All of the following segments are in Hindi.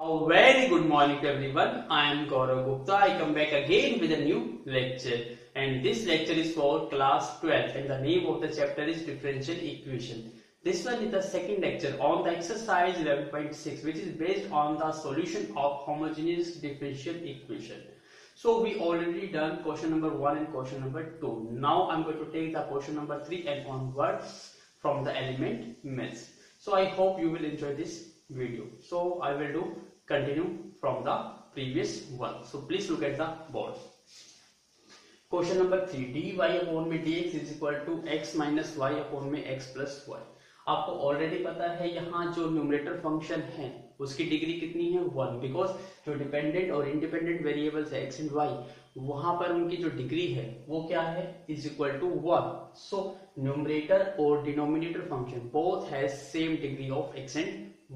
A very good morning to everyone. I am Gaurav Gupta. I come back again with a new lecture, and this lecture is for class 12 and the name of the chapter is differential equation. This one is the second lecture on the exercise 11.6, which is based on the solution of homogeneous differential equation. So we already done question number 1 and question number 2. Now I'm going to take the question number 3 and onwards from the element maths. So I hope you will enjoy this video. So I will continue from the previous one. So please look at the board. Question number 3, dy upon में dx is equal to x minus y upon में x plus y. आपको ऑलरेडी पता है यहाँ जो न्यूमरेटर फंक्शन है उसकी डिग्री कितनी है 1, बिकॉज जो डिपेंडेंट और इंडिपेंडेंट वेरिएबल्स है x एंड y वहां पर उनकी जो डिग्री है वो क्या है is equal to 1. So numerator और denominator function both has same degree of x and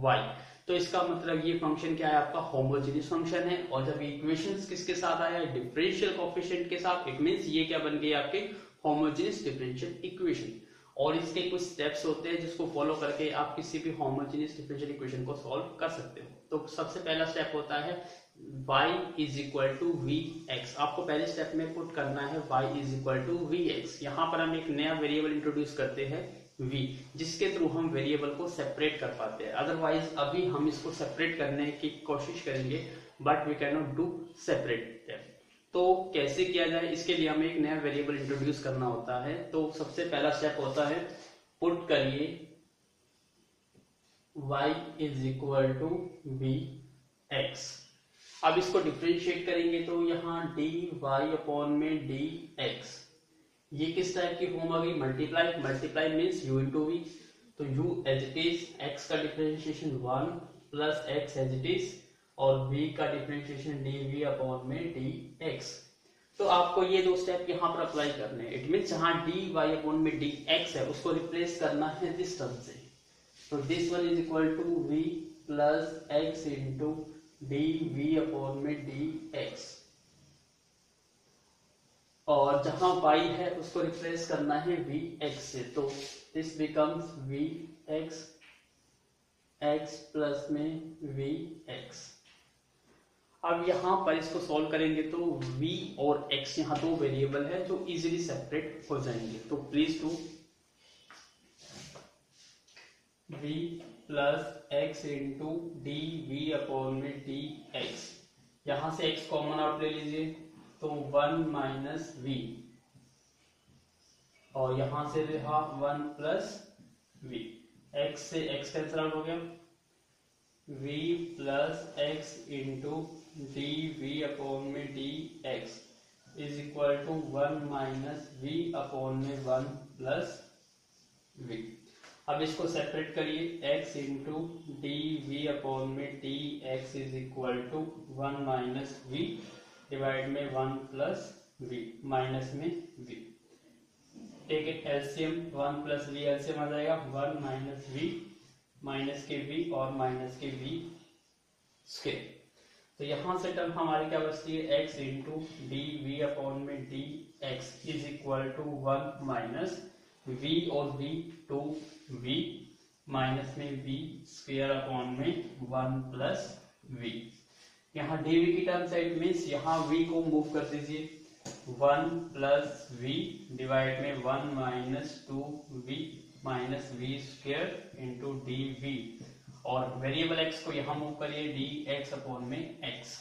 y. तो इसका मतलब ये फंक्शन क्या है आपका होमोजेनियस फंक्शन है, और जब इक्वेशंस किसके साथ आया है डिफरेंशियल कोएफिशिएंट के साथ, इट मींस ये क्या बन गई आपके होमोजेनियस डिफरेंशियल इक्वेशन. और इसके कुछ स्टेप्स होते हैं जिसको फॉलो करके आप किसी भी होमोजेनियस डिफरेंशियल इक्वेशन को सॉल्व कर सकते हो. तो सबसे पहला स्टेप होता है y is equal to vx. आपको पहले स्टेप में पुट करना है y is equal to vx. यहाँ पर हम एक नया वेरिएबल इंट्रोड्यूस करते हैं v, जिसके थ्रू हम वेरिएबल को सेपरेट कर पाते हैं. अदरवाइज अभी हम इसको सेपरेट करने की कोशिश करेंगे but we can not do separate. तो कैसे किया जाए, इसके लिए हमें एक नया वेरिएबल इंट्रोड्यूस करना होता है. तो सबसे पहला स्टेप होता है पुट करिए y is equal to vx. अब इसको डिफरेंशिएट करेंगे तो यहाँ dy अपॉन में dx, ये किस टाइप की फॉर्म आ गई multiply. Multiply means u into v. तो u as it is, x का differentiation 1 plus x as it is, और v का डिफरेंशिएशन dv अपॉन में dx. तो आपको ये दो स्टेप यहाँ पर अप्लाई करने हैं. इट मीन्स जहां dy अपॉन में dx है उसको रिप्लेस करना है दिस टर्म से. तो this one is equal to v plus x into dv upon में dx, और जहां y है उसको रिप्लेस करना है vx से. तो this becomes vx x plus में vx. अब यहाँ पर इसको सॉल्व करेंगे तो v और x यहाँ दो वेरिएबल है जो इजीली सेपरेट हो जाएंगे. तो please to v plus x into dv upon में dx. यहां से x कॉमन आउट ले लीजिए तो 1 माइनस v, और यहां से रहा 1 प्लस v. x से x कैंसिल आउट हो गया, v plus x into dv upon में dx is equal to 1 minus v upon में 1 प्लस v. अब इसको सेपरेट करिए, x इंटू dv अपॉन में dx is equal to 1 minus v divide में 1 प्लस v, माइनस में v. Take it LCM, 1 plus v LCM आ जाएगा 1 माइनस v, माइनस के v और माइनस के v स्क्वायर. तो यहां से टर्म हमारी क्या बचती है x इंटू dv अपॉन में dx is equal to 1 minus v और v 2v माइनस में v स्क्वायर अपॉन में 1 प्लस v. यहाँ dv की टर्म साइड मीन्स यहाँ v को मूव कर दीजिए, 1 प्लस v डिवाइड में 1 minus 2v minus v square into dv, और वेरिएबल x को यहाँ मूव करिए dx अपॉन में x.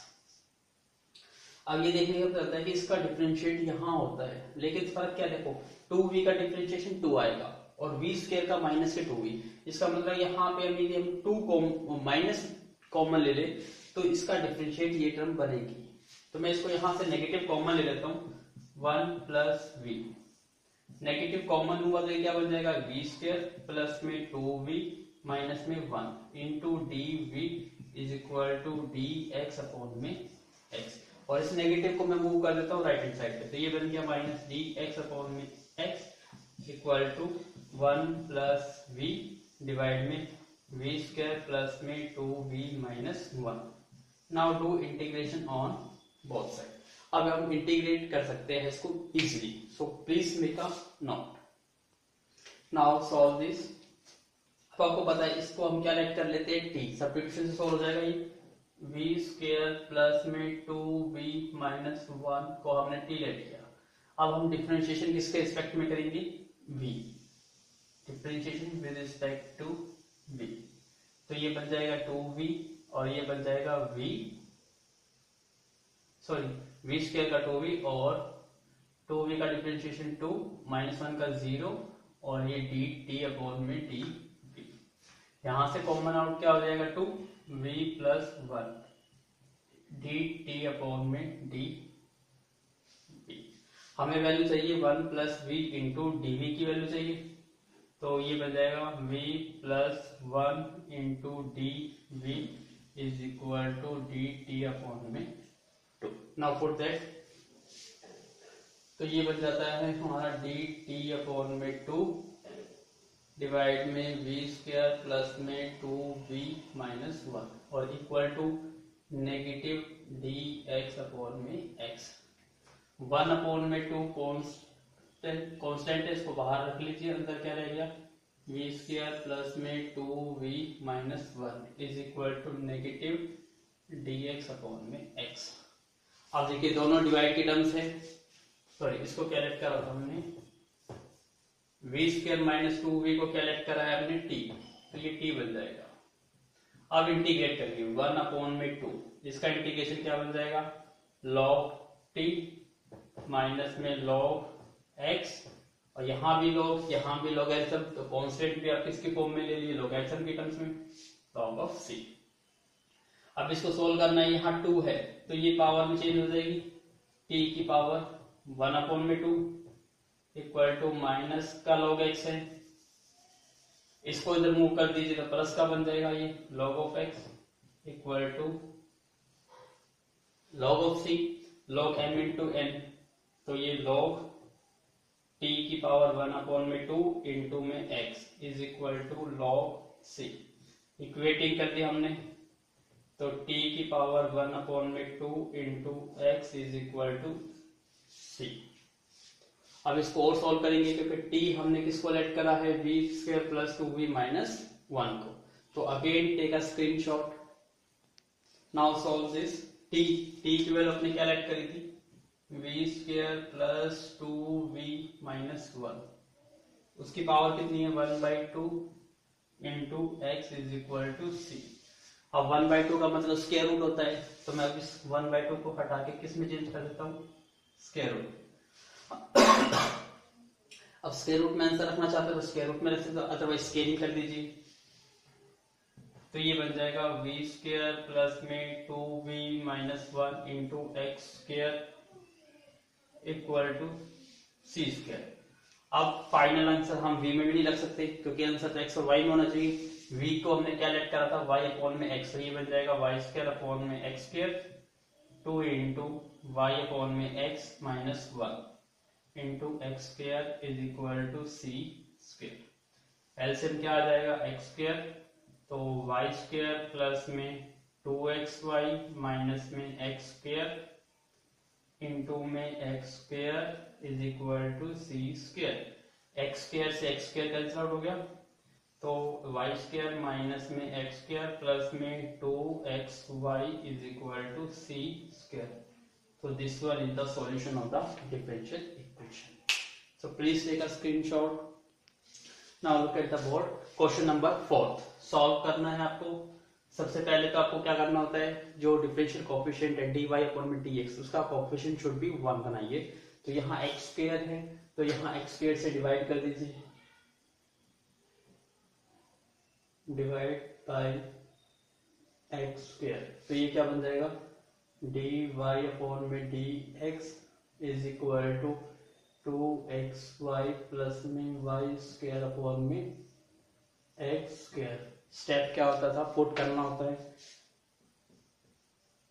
अब ये देखने का पता है कि इसका डिफरेंशिएट यहाँ होता है, लेकिन फर्क क्या देखो 2v का डिफरेंशिएशन 2 आएगा और v स्क्वायर का माइनस के 2v. इसका मतलब यहाँ पे हम 2 माइनस कॉमन ले ले तो इसका डिफरेंशिएट ये टर्म बनेगी. तो मैं इसको यहाँ से नेगेटिव कॉमन ले लेता हूँ, 1 प्लस v. नेगेटिव कॉमन हुआ तो क्या बन जाएगा v स्क्वायर प्लस में 2v माइनस में 1 into dv is equal to dx upon में x. और इस नेगेटिव को मैं मूव कर देता हूँ राइट हैंड साइड पे, तो ये बन गया माइनस dx अपॉन में x equal to 1 plus v divide में v स्क्वायर प्लस में 2v minus 1. Now do integration on both side. अब हम इंटीग्रेट कर सकते हैं इसको easily. So please make a note. Now solve this. तो आपको पता है इसको हम क्या लेट कर लेते हैं t. सब्स्टिट्यूशन से सॉल्व हो जाएगा ये. वी स्क्वायर प्लस में 2v माइनस 1 को हमने t ले लिया। अब हम डिफरेंशिएशन किसके रिस्पेक्ट में करेंगे? v, differentiation with respect to v। तो ये बन जाएगा 2v और ये बन जाएगा v स्क्वायर का 2v और 2v का डिफरेंशिएशन 2 माइनस 1 का 0 और ये dt अपॉन में dv। यहां से कॉमन आउट क्या हो जाएगा? 2v प्लस 1 dt अपॉन में dv। हमें वैल्यू चाहिए 1 प्लस v इंटू dv की वैल्यू चाहिए, तो ये बन जाएगा v plus 1 into dv is equal to dt upon में 2। नाउ फॉर दैट, तो ये बन जाता है हमारा dt अपॉन में 2 डिवाइड में v स्क्वायर प्लस में 2v माइनस 1 और equal to negative dx upon में x। 1 अपॉन में 2 कॉन्स्टेंट है, इसको बाहर रख लीजिए, अंदर क्या रह गया? v स्क्वायर प्लस में 2v minus 1 is equal to negative dx upon में x। अब देखिए दोनों डिवाइड की टर्म्स है, सॉरी इसको क्या लेट करा था हमने? v स्क्वायर माइनस 2v को क्या लेट करा है हमने? t, तो ये t बन जाएगा। अब इंटीग्रेट करिए 1 अपॉन में 2, इसका इंटीग्रेशन क्या बन जाएगा? log t माइनस में log x और यहाँ भी लॉगरिथम, तो कांस्टेंट भी आप किसकी फॉर्म में ले लिए? लॉगरिथम की टर्म्स में, log ऑफ c। अब इसको सोल्व करना है, यहाँ 2 है तो ये पावर में चेंज हो जाएगी, t की पावर 1 अपॉन में 2 इक्वल टू माइनस का log x है, इसको इधर मूव कर दीजिए तो प्लस का बन जाएगा ये log of x equal to log of c, log m into n, तो ये log t की पावर 1 अपॉन में 2 इंटू में x is equal to log c। Equating कर दिया हमने, तो t की पावर 1 अपॉन में 2 into x is equal to c। अब इसको और सॉल्व करेंगे क्योंकि t हमने किसको लेट करा है? v square plus 2v minus 1 को। तो again take a screenshot, now solve this. t की वैल्यू अपने क्या लेट करी थी? v square plus 2v minus 1, उसकी पावर कितनी है? 1/2 into x is equal to c। अब 1/2 का मतलब स्क्वायर रूट होता है, तो मैं अब इस 1/2 को हटा के किस में चेंज कर देता हूँ? Square root. अब स्क्वायर रूट में आंसर रखना चाहते हो तो स्क्वायर रूट में रख सकते हो, अदरवाइज स्केलिंग कर दीजिए, तो ये बन जाएगा v स्क्वायर प्लस में 2v minus 1 into x square equal to c square. अब फाइनल आंसर हम v में भी नहीं रख सकते क्योंकि आंसर तो x और y में होना चाहिए। v को हमने क्या लेट करा था? y अपॉन में x, तो ये बन जाएगा y स्क्वायर अपॉन में x square 2 into y upon में x minus 1 into x square is equal to c square. LCM क्या आ जाएगा? x स्क्वायर, तो y स्क्वायर प्लस में 2xy माइनस में x स्क्वायर इंटू में x square is equal to c square. x square से x स्क्वायर कैंसिल आउट हो गया, तो y स्क्वायर माइनस में x स्क्वायर प्लस में 2xy is equal to c square. So this one is the solution of the differential equation. So please take a screenshot. Now look at the board. Question number 4 solve करना है आपको। सबसे पहले तो आपको क्या करना होता है? जो डिफरेंशियल कोएफिशिएंट है dy अपॉन में dx, उसका कोएफिशिएंट शुड बी 1 बनाइए। तो यहाँ x स्क्वायर है, तो यहाँ x स्क्वायर से डिवाइड कर दीजिए, डिवाइड बाय x स्क्वायर, तो ये क्या बन जाएगा? dy अपॉन में dx is equal to 2xy plus में y स्क्वायर अपॉन में x स्क्वायर। स्टेप क्या होता था? पुट करना होता है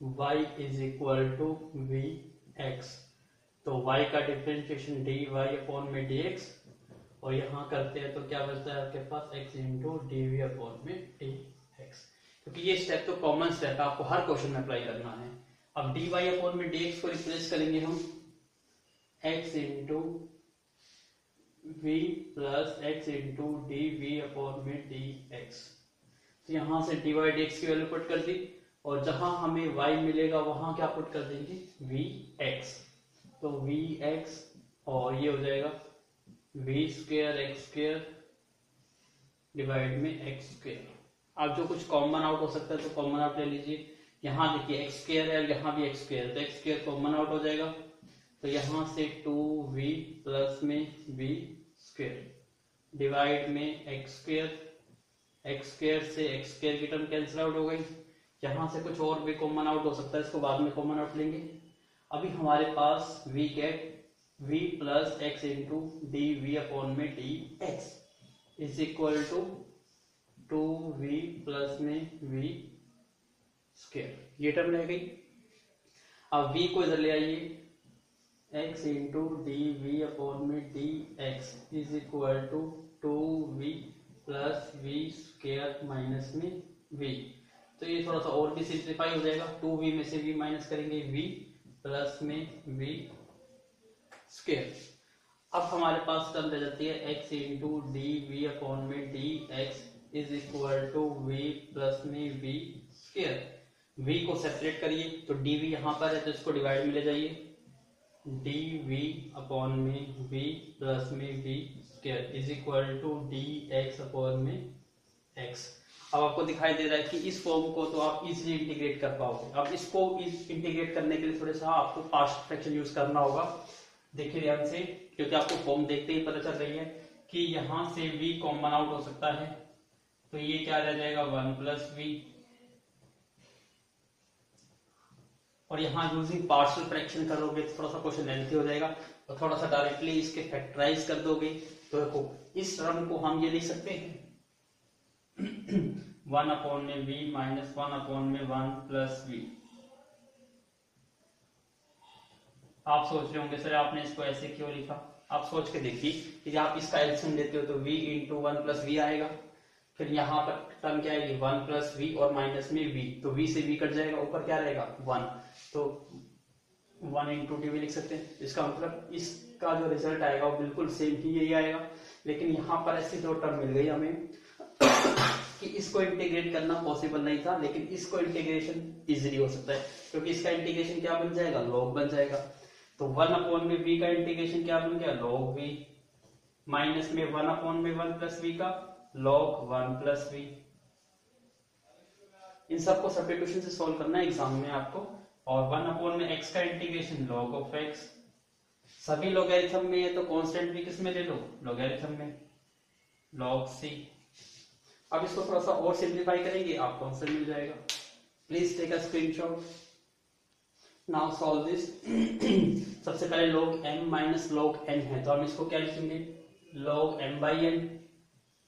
y is equal to vx, तो y का डिफरेंशिएशन dy अपॉन में dx, और यहाँ करते हैं तो क्या बचता है आपके पास? x इंटू dv अपॉन में dx। क्योंकि ये स्टेप तो कॉमन स्टेप है, आपको हर क्वेश्चन में अप्लाई करना है। अब dy अपॉन में dx को रिप्लेस करेंगे हम x into v plus x into dv upon में dx। तो यहां से dy dx की वैल्यू पुट कर दी, और जहां हमें y मिलेगा वहां क्या पुट कर देंगे vx, तो vx और ये हो जाएगा v square x square divide में एक्स स्क्वेयर। आप जो कुछ कॉमन आउट हो सकता है तो कॉमन आउट ले लीजिए। यहाँ देखिए एक्स स्क्वेयर है और यहाँ भी एक्स स्क्वेयर है, तो एक्स स्क्वेयर कॉमन आउट हो जाएगा, तो यहाँ से 2v प्लस में v स्क्वेयर डिवाइड में एक्स स्क्वेयर, एक्स स्क्वेयर से एक्स स्क्वेयर की टर्म कैंसिल आउट हो गई। यहाँ से कुछ और भी कॉमन आउट हो सकता है, इसको बाद में कॉमन आउट लेंगे। अभी हमारे पास v get v plus x into d v upon में d x is equal to 2v plus में v स्क्वायर, ये टर्म रह गई। अब v को इधर ले आइए, x into d v upon में d x is equal to 2v plus v square minus में v, तो ये थोड़ा सा और भी सिंप्लीफाई हो जाएगा। 2v में से v माइनस करेंगे v प्लस में v स्क्वायर। अब हमारे पास टर्म रह जाती है x into d v upon में d x is equal to v plus में v स्क्वायर। v को सेपरेट करिए, तो dv यहाँ पर है तो इसको डिवाइड में ले जाइए, dv अपॉन में v प्लस में v square is equal to dx upon में x। अब आपको दिखाई दे रहा है कि इस फॉर्म को तो आप इजीली इंटीग्रेट कर पाओगे। अब इसको इंटीग्रेट करने के लिए थोड़ा सा आपको पास्ट फ्रैक्शन यूज करना होगा। देखिए ध्यान से, क्योंकि आपको फॉर्म देखते ही पता चल रही है कि यहां से v कॉमन आउट हो सकता है, तो ये क्या रह जाएगा 1 प्लस v, और यहाँ यूजिंग पार्शियल फ्रैक्शन करोगे तो थोड़ा सा क्वेश्चन लेंथी हो जाएगा, और थोड़ा सा डायरेक्टली इसके फैक्टराइज कर दोगे तो देखो इस टर्म को हम ये लिख सकते हैं 1 अपॉन में v माइनस 1 अपॉन में 1 प्लस v। आप सोच रहे होंगे सर आपने इसको ऐसे क्यों लिखा, आप सोच के देखिए कि आप इसका एलसीएम लेते हो तो v इंटू 1 प्लस वी आएगा, फिर यहाँ पर टर्म क्या आएगी 1 प्लस वी और माइनस में v, तो v से v कट जाएगा, ऊपर क्या रहेगा 1, तो 1 इंटू डी लिख सकते हैं। इसका मतलब इसका जो रिजल्ट आएगा वो बिल्कुल सेम ही यही आएगा, लेकिन यहाँ पर ऐसी दो टर्म मिल गई हमें कि इसको इंटीग्रेट करना पॉसिबल नहीं था, लेकिन इसको इंटीग्रेशन इजीली हो सकता है क्योंकि इसका इंटीग्रेशन क्या बन जाएगा log बन जाएगा। तो 1 अपॉन में v का इंटीग्रेशन क्या बन गया log v, माइनस में 1 अपॉन में 1 प्लस v का log 1 प्लस v। इन सबको सब्स्टिट्यूशन से सॉल्व करना है एग्जाम में आपको, और 1 अपॉन में x का इंटीग्रेशन log ऑफ x, सभी लॉगरिथम में है तो कांस्टेंट भी किस में ले लो लॉगरिथम में log c। अब इसको थोड़ा सा और सिंप्लीफाई करेंगे आपको आंसर मिल जाएगा। Please take a screenshot, now solve this. सबसे पहले log m minus log n है तो हम इसको क्या लिखेंगे log m बाई n,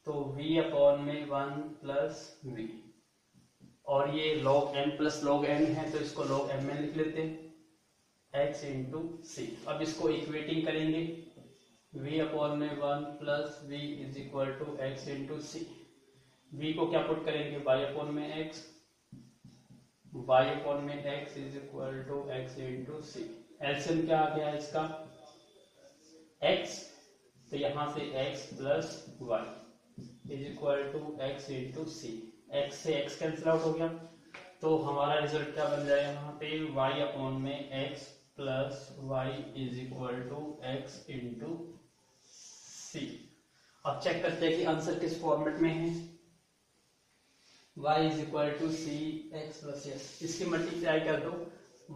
तो v अपॉन में 1 प्लस v, और ये log m plus log n है तो इसको log mn लिख लेते हैं x इंटू सी। अब इसको इक्वेटिंग करेंगे, v अपॉन में 1 plus v is equal to x into c. v को क्या पुट करेंगे y अपॉन में x, y अपॉन में x is equal to x into c. LCM क्या आ गया इसका x, तो यहां से x plus y is equal to x into c. x से x कैंसिल आउट हो गया, तो हमारा रिजल्ट क्या बन जाएगा यहाँ पे y अपॉन में x plus y is equal to x into c. अब चेक करते हैं कि आंसर किस फॉर्मेट में है, y is equal to c x plus s, इसकी मल्टीप्लाई कर दो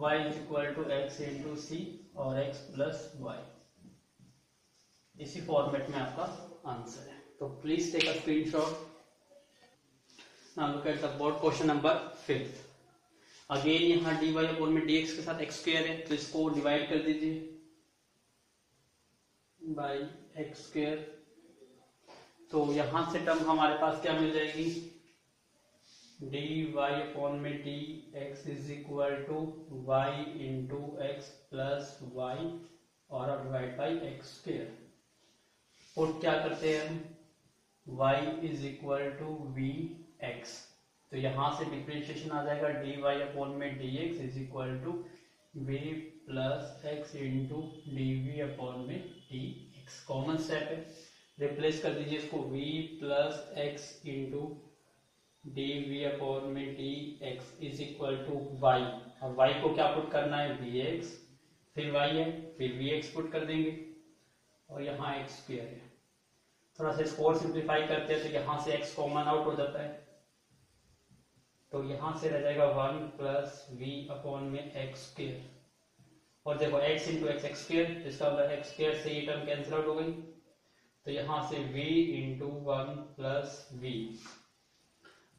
y is equal to x into c और x प्लस वाई, इसी फॉर्मेट में आपका आंसर है। तो please take a screenshot. Now look at the board question number 5। Again यहाँ dy अपॉन में dx के साथ x स्क्वायर है तो इसको डिवाइड कर दीजिए बाई x स्क्वायर, तो यहां से टर्म हमारे पास क्या मिल जाएगी dy अपॉन में dx is equal to y into x plus y और अब divide by x square. Put क्या करते हैं हम y is equal to v x, तो यहां से डिफरेंशिएशन आ जाएगा dy अपॉन में dx is equal to v plus x into dv upon में dx। कॉमन स्टेप है, रिप्लेस कर दीजिए इसको v plus x into d v upon में d x is equal to y. अब वाई को क्या पुट करना है, वी एक्स, फिर वाई है, फिर वी एक्स पुट कर देंगे और यहाँ एक्स स्क्वायर है। थोड़ा सा इसको और सिंप्लीफाई करते हैं तो यहाँ से एक्स कॉमन आउट हो जाता है, तो यहाँ से रह जाएगा 1 प्लस वी अपॉन में एक्स स्क्वायर। और देखो x इंटू एक्स स्क्वायर, इसका मतलब एक्स स्क्वायर से ये टर्म कैंसिल आउट हो गई, तो यहाँ से v इंटू 1 प्लस वी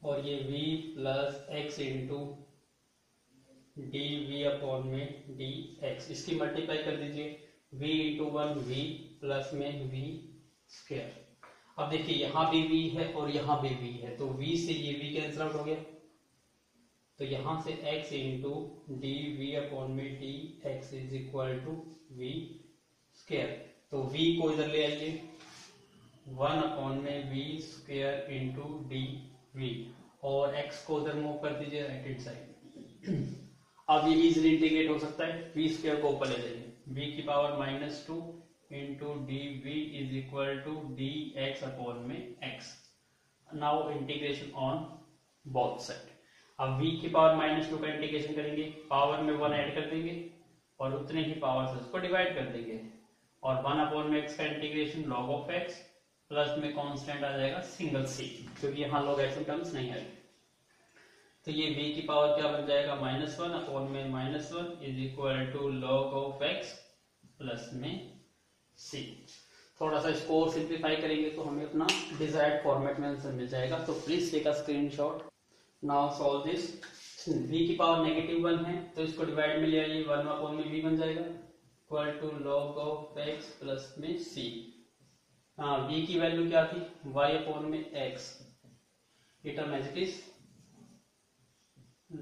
और ये v plus x into d v upon में डी एक्स, इसकी मल्टीप्लाई कर दीजिए, v इंटू 1 v प्लस में v स्क्वायर। अब देखिए यहाँ भी v है और यहाँ भी v है, तो v से ये v कैंसिल आउट हो गया, तो यहां से x into d v upon में d x is equal to v square. तो v को इधर ले आइए, 1 अपॉन में v square into d v और x को उधर मूव कर दीजिए राइट हैंड साइड। अब ये इजिली इंटीग्रेट हो सकता है, वी स्क्वायर को ऊपर ले जाइए, v की power -2 into d v is equal to d x upon में x। Now integration on both side. अब v की पावर -2 का इंटीग्रेशन करेंगे, पावर में 1 ऐड कर देंगे और उतने ही पावर से उसको डिवाइड कर देंगे और 1 अपॉन में x का integration log of x plus में कांस्टेंट आ जाएगा सिंगल c, क्योंकि यहाँ log x टर्म्स नहीं आएगी। तो ये v की पावर क्या बन जाएगा, -1 अपॉन में -1 is equal to log of x plus में c। थोड़ा सा इसको और सिंप्लीफाई करेंगे तो हमें अपना डिजायर्ड फॉर्मेट में आंसर मिल जाएगा। तो please take a screenshot. Now solve this. v की पावर -1 है तो इसको डिवाइड में ले आइए, 1 अपॉन में v बन जाएगा equal to log of x plus में c। हाँ, v की वैल्यू क्या थी, y अपॉन में x, ये term as it is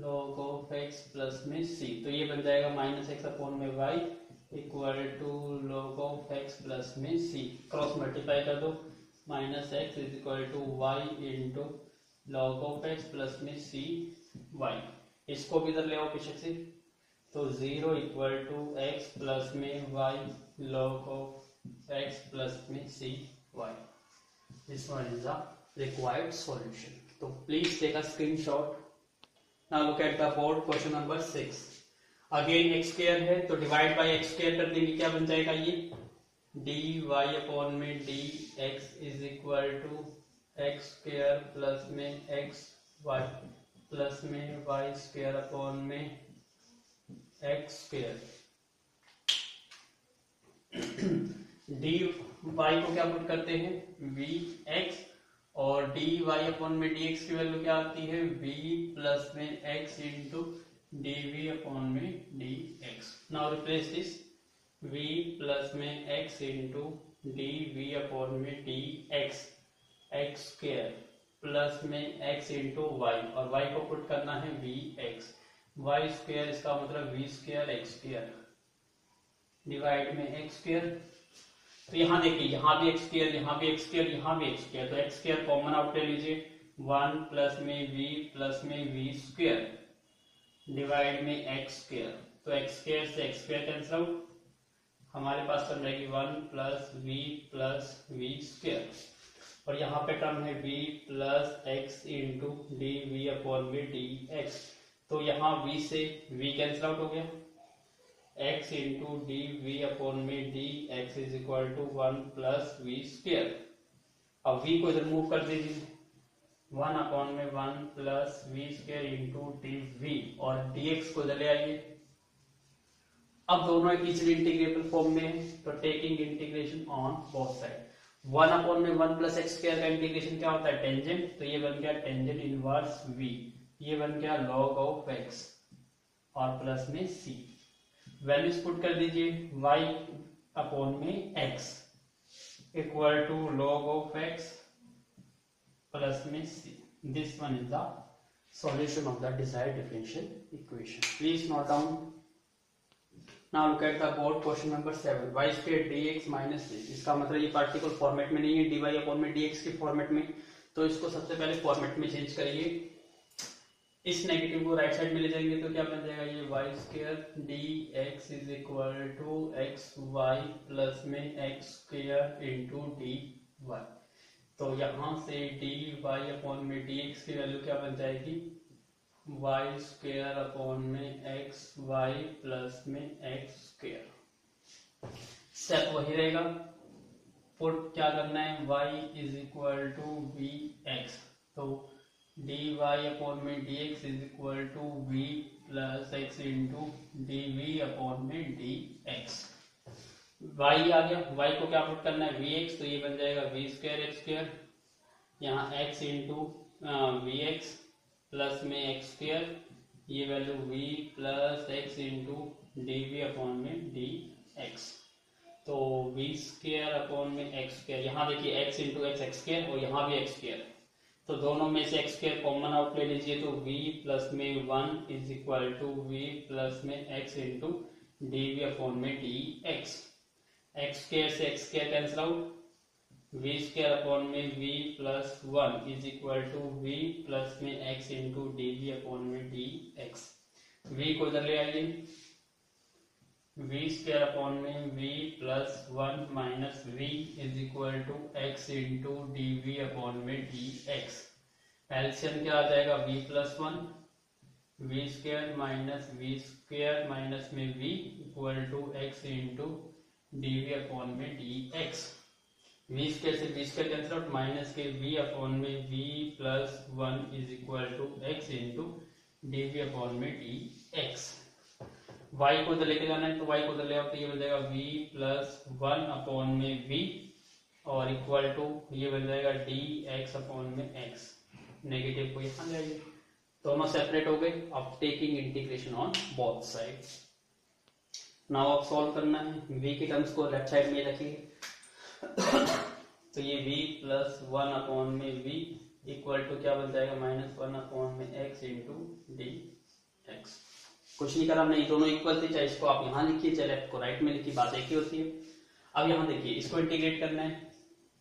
log of x plus में c, तो ये बन जाएगा -x अपॉन में y equal to log of x plus में c। क्रॉस मल्टीप्लाई कर दो, -x is equal to y into log of x plus में c y। इसको भी इधर ले आओ पीछे से, तो 0 इक्वल टू x प्लस में y log of x plus में c y। This one is the required solution. तो please take a screenshot. Now look at the board, question number 6। Again x square है तो डिवाइड बाय x स्क्वायर कर देंगे, क्या बन जाएगा ये dy अपॉन में dx is equal to x square plus में एक्स वाई प्लस में वाई स्क्वायर अपॉन में एक्स स्क्वायर। डी वाई को क्या पुट करते हैं, वी एक्स, और डी वाई अपॉन में डी एक्स की वैल्यू क्या आती है, वी प्लस में x into d v upon में d x. Now replace this, v plus में x into d v upon में d x x square plus में एक्स इंटू वाई, और वाई को पुट करना है वी एक्स, वाई स्क्वायर इसका मतलब v square x square divide में एक्स स्क्वायर। तो यहाँ देखिए, यहाँ भी एक्स स्क्वायर, यहाँ भी एक्स स्क्वायर, यहाँ भी एक्स स्क्वायर, तो एक्स स्क्वायर कॉमन आउट ले लीजिए, 1 प्लस में वी प्लस में वी स्क्वायर डिवाइड में एक्स स्क्वायर। तो एक्स स्क्वायर से एक्स स्क्वायर कैंसिल आउट, हमारे पास टर्म रहेगी 1 प्लस वी स्क्वायर, और यहाँ पे टर्म है v plus x into d v upon में डी एक्स। तो यहाँ v से v कैंसिल आउट हो गया, x into d v upon में d x is equal to 1 plus v square. अब v को इधर मूव कर दीजिए, 1 अपॉन में 1 plus v square into d v, और dx को इधर ले आइए। अब दोनों एक इजीली इंटीग्रेबल फॉर्म में है, तो taking integration on both side. 1 upon में 1 प्लस एक्स स्क्वायर का इंटीग्रेशन क्या होता है, टेंजेंट, तो ये बन गया टेंजेंट इनवर्स v, ये बन गया log ऑफ x और प्लस में c। वैल्यूज पुट कर दीजिए, y अपॉन में x equal to log of x plus में c। This one is the solution of the desired differential equation. Please note down. Now look at the board, question number 7, y square dx minus this। इसका मतलब ये पार्टिकल फॉर्मेट में नहीं है, dy अपॉन में dx के फॉर्मेट में, तो इसको सबसे पहले फॉर्मेट में चेंज करिए। इस नेगेटिव को राइट साइड में ले जाएंगे तो क्या बन जाएगा, ये y square dx is equal to x y plus में एक्स स्क्वायर इंटू dy। तो यहाँ से dy अपॉन में dx की वैल्यू क्या बन जाएगी, वाई स्क्वेयर अपॉन में एक्स वाई प्लस में एक्स स्क्वेयर। स्टेप वही रहेगा, पुट क्या करना है, y is equal to v x, तो dy अपॉन में dx is equal to v plus x into dv upon में dx। y आ गया, y को क्या पुट करना है, vx, तो ये बन जाएगा v स्क्वायर एक्स स्क्वायर, यहाँ x इंटू vx प्लस में एक्स स्क्वायर, ये value v plus x into dv upon में dx। तो v स्क्वायर अपॉन में एक्स स्क्वायर, यहाँ देखिए x इंटू एक्स स्क्वायर और यहाँ भी एक्स स्क्वायर, तो दोनों में से एक्स स्क्वायर कॉमन आउट ले लीजिए, तो v प्लस में 1 is equal to v plus में x इंटू dv अपॉन में dx। एक्स स्क्वायर से x square cancel out, v square upon में v plus 1 is equal to v plus में x इंटू dv अपॉन में dx। v को इधर ले आइए, v स्क्वायर अपॉन में v plus 1 minus v is equal to x into dv upon में dx। एलसीएम क्या आ जाएगा, v plus 1 v square minus में v equal to x into dv upon में dx। v स्क्वायर से v square cancel out, minus के v अपॉन में v plus 1 is equal to x into dv upon में dx। y को इधर लेके जाना है, तो y को इधर ले आओ, तो ये बन जाएगा v प्लस 1 अपॉन में v और इक्वल टू ये बन जाएगा dx अपॉन में x। नेगेटिव को यहाँ ले आइए, दोनों सेपरेट हो गए। अब taking integration on both side. Now अब सॉल्व करना है, v के टर्म्स को लेफ्ट साइड में रखिए, तो ये v प्लस 1 अपॉन में v इक्वल टू क्या बन जाएगा, माइनस 1 अपॉन में x इंटू dx। कुछ नहीं करा हमने, दोनों इक्वल थे, चाहे इसको आप यहाँ लिखिए चाहे लेफ्ट को राइट में लिखिए, बात एक ही होती है। अब यहाँ देखिए, इसको इंटीग्रेट करना है,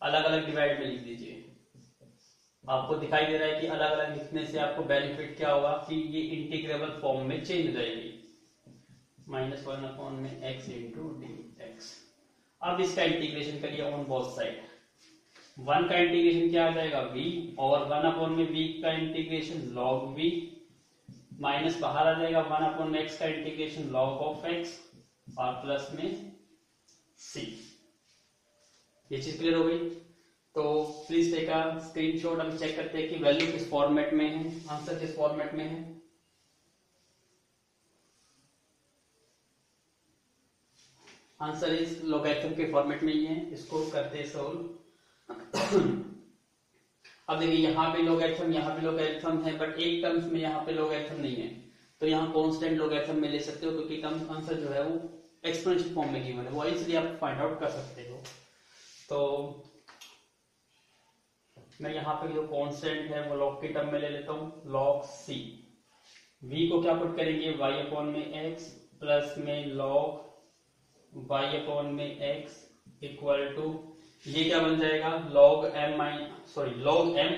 अलग अलग डिवाइड में लिख दीजिए। आपको दिखाई दे रहा है कि अलग अलग लिखने से आपको बेनिफिट क्या होगा कि ये इंटीग्रेबल फॉर्म में चेंज हो जाएगी, माइनस 1 अपॉन में x इंटू dx। अब इसका इंटीग्रेशन करिए ऑन बोथ साइड। 1 का इंटीग्रेशन क्या आ जाएगा, v, और 1 अपॉन में v का इंटीग्रेशन log v, माइनस बाहर आ जाएगा 1 अपॉन में x का इंटीग्रेशन log ऑफ x और प्लस में c। ये चीज क्लियर हो गई। तो प्लीज टेक अ स्क्रीनशॉट, हम चेक करते हैं कि वैल्यू किस फॉर्मेट में है, आंसर किस फॉर्मेट में है। आंसर इस लोगैरिथम के फॉर्मेट में ही है, इसको करते हैं सोल्व। अब देखिए, यहाँ पे लोगैरिथम, यहाँ पे लोगैरिथम है, बट एक टर्म्स में यहाँ पे लोगैरिथम नहीं है, तो यहाँ कांस्टेंट लोगैरिथम में ले सकते हो, क्योंकि टर्म आंसर जो है वो एक्सपोनेंशियल फॉर्म में गिवन है, वो इसलिए आप फाइंड आउट कर सकते हो। तो मैं यहाँ पे जो कांस्टेंट है वो लॉग के टर्म में ले लेता हूँ, log c। v को क्या पुट करेंगे, y अपॉन में x प्लस में log y अपॉन में x इक्वल टू ये क्या बन जाएगा, log m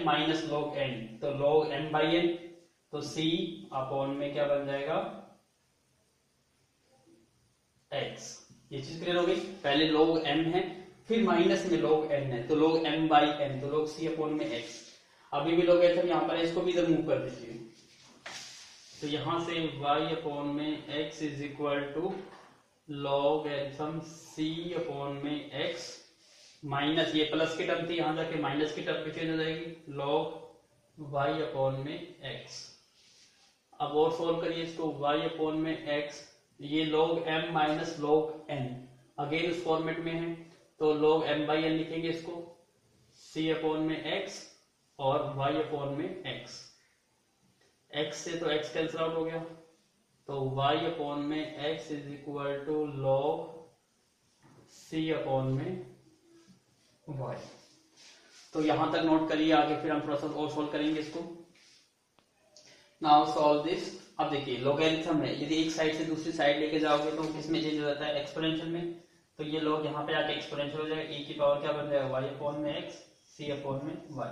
minus log n, तो log m बाई n, तो c अपॉन में क्या बन जाएगा, x। ये चीज क्लियर हो गई। पहले log m है, फिर माइनस में log n है, तो log m बाई n, तो log c अपॉन में x। अभी भी लोग ऐसे यहाँ पर, इसको भी इधर मूव कर दीजिए, तो यहां से y अपॉन में x is equal to log एल्फम c अपॉन में x, माइनस ये प्लस की टर्म थी, यहां जाके माइनस की टर्म पे चेंज हो जाएगी, log y अपॉन में x। अब और सोल्व करिए इसको, y अपॉन में x, ये log m minus log n, again उस फॉर्मेट में है, तो log m बाई n लिखेंगे इसको, c अपॉन में x और y अपॉन में x। x से तो x कैंसिल आउट हो गया, तो y अपॉन में x is equal to log c upon में y। तो यहां तक नोट करिए, आगे फिर हम थोड़ा सा और सोल्व करेंगे इसको। Now solve this. अब देखिए, लोगैरिथम है, यदि एक साइड से दूसरी साइड लेके जाओगे तो किसमें चेंज हो जाता है, एक्सपोनेंशियल में, तो ये लोग यहाँ पे आके एक्सपोनेंशियल हो जाएगा, e की पावर क्या बन जाएगा, y अपॉन में x, c अपॉन में y।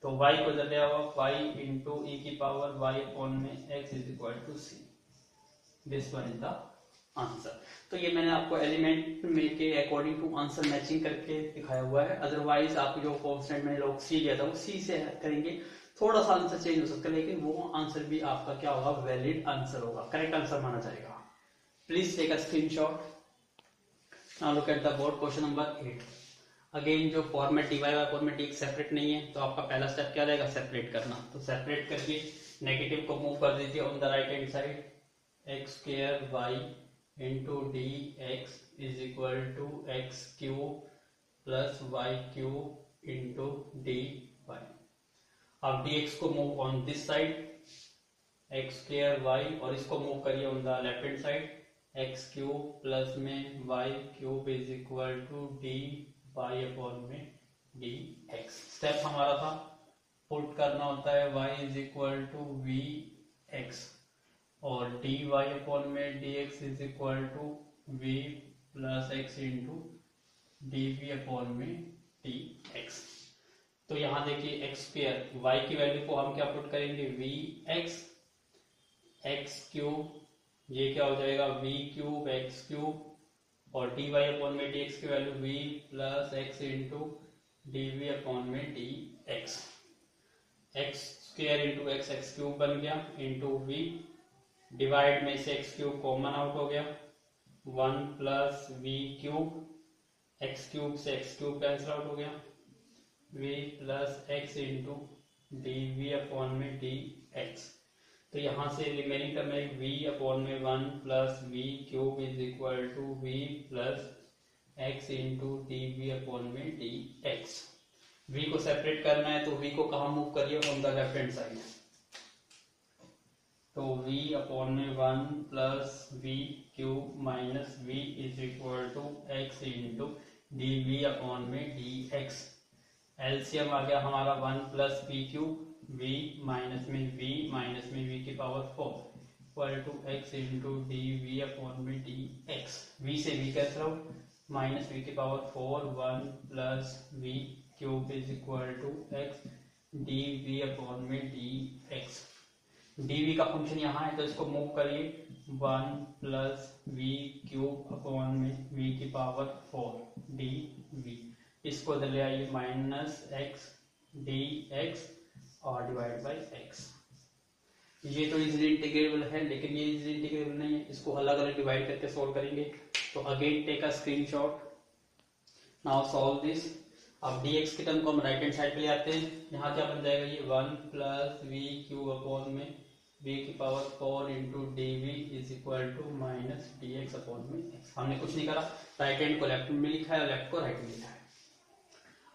तो y को इधर ले आओ, y इंटू e की पावर y अपॉन में x is equal to c। This one is the answer. तो ये मैंने आपको एलिमेंट में के अकॉर्डिंग टू आंसर मैचिंग करके दिखाया हुआ है। अदरवाइज आप जो कॉन्स्टेंट मैंने लॉग सी लिया था वो सी से करेंगे, थोड़ा सा आंसर चेंज हो सकता है, लेकिन वो आंसर भी आपका क्या होगा, वैलिड आंसर होगा, करेक्ट आंसर माना जाएगा। Please take a screenshot. Now look at the board, question number 8। Again जो फॉर्मेट डी वाई और फॉर्मेट डी सेपरेट नहीं है, तो आपका पहला स्टेप क्या रहेगा, सेपरेट करना। तो सेपरेट करके नेगेटिव को मूव कर दीजिए on the right hand side. X square y into d x is equal to x cube plus y cube into d y. अब dx को move on this side, x square y, और इसको मूव करिए on the left hand side, x cube plus में y cube is equal to d y upon में डी एक्स। स्टेप हमारा था पुट करना होता है y is equal to v x और डी वाई अपॉन में d x is equal to v plus x into d v upon में डी एक्स। तो यहां देखिए एक्स स्क्वायर, वाई की वैल्यू को हम क्या पुट करेंगे, वी एक्स, एक्स क्यूब, ये क्या हो जाएगा वी क्यूब एक्स क्यूब, और डी वाई अपॉन में डी एक्स की value v plus x into d v upon में d x. X square into x, x cube बन गया, इंटू वी, डिवाइड में से एक्स क्यूब कॉमन आउट हो गया, 1 plus v cube, x cube से एक्स क्यूब कैंसिल आउट हो गया, v plus x into d v upon में डी एक्स। तो यहां से रिमेनिंग टर्म है v अपॉन में 1 plus v cube is equal to v plus x into d v upon में डी एक्स। v को सेपरेट करना है तो v को कहाँ मूव करिए, on the left hand side. तो v अपॉन में 1 plus v cube minus v is equal to x into d v upon में डी एक्स। एलसीएम आ गया हमारा 1 plus v cube, v minus में v माइनस में v की power 4 equal to x into d v upon में डी एक्स। v से v cancel out, minus v की power 4, 1 plus v cube is equal to x d v upon में डी एक्स। dv का फंक्शन यहाँ है तो इसको मूव करिए, 1 प्लस वी क्यूब अपॉन में v की पावर 4 dv। इसको इधर ले आइए, माइनस एक्स डी एक्स और डिवाइड बाई एक्स। ये तो इजीली इंटीग्रेबल है, लेकिन ये इजीली इंटीग्रेबल नहीं है, इसको अलग अलग डिवाइड करके सोल्व करेंगे। तो again take a screenshot, now solve this. अब dx के टर्म को हम राइट हैंड साइड पे ले आते हैं। यहाँ क्या बन जाएगा, ये 1 प्लस वी क्यूब अपॉन में v की power 4 into d v is equal to minus d x upon में एक्स। हमने कुछ नहीं करा, राइट हैंड को लेफ्ट में लिखा है और लेफ्ट को राइट में लिखा है।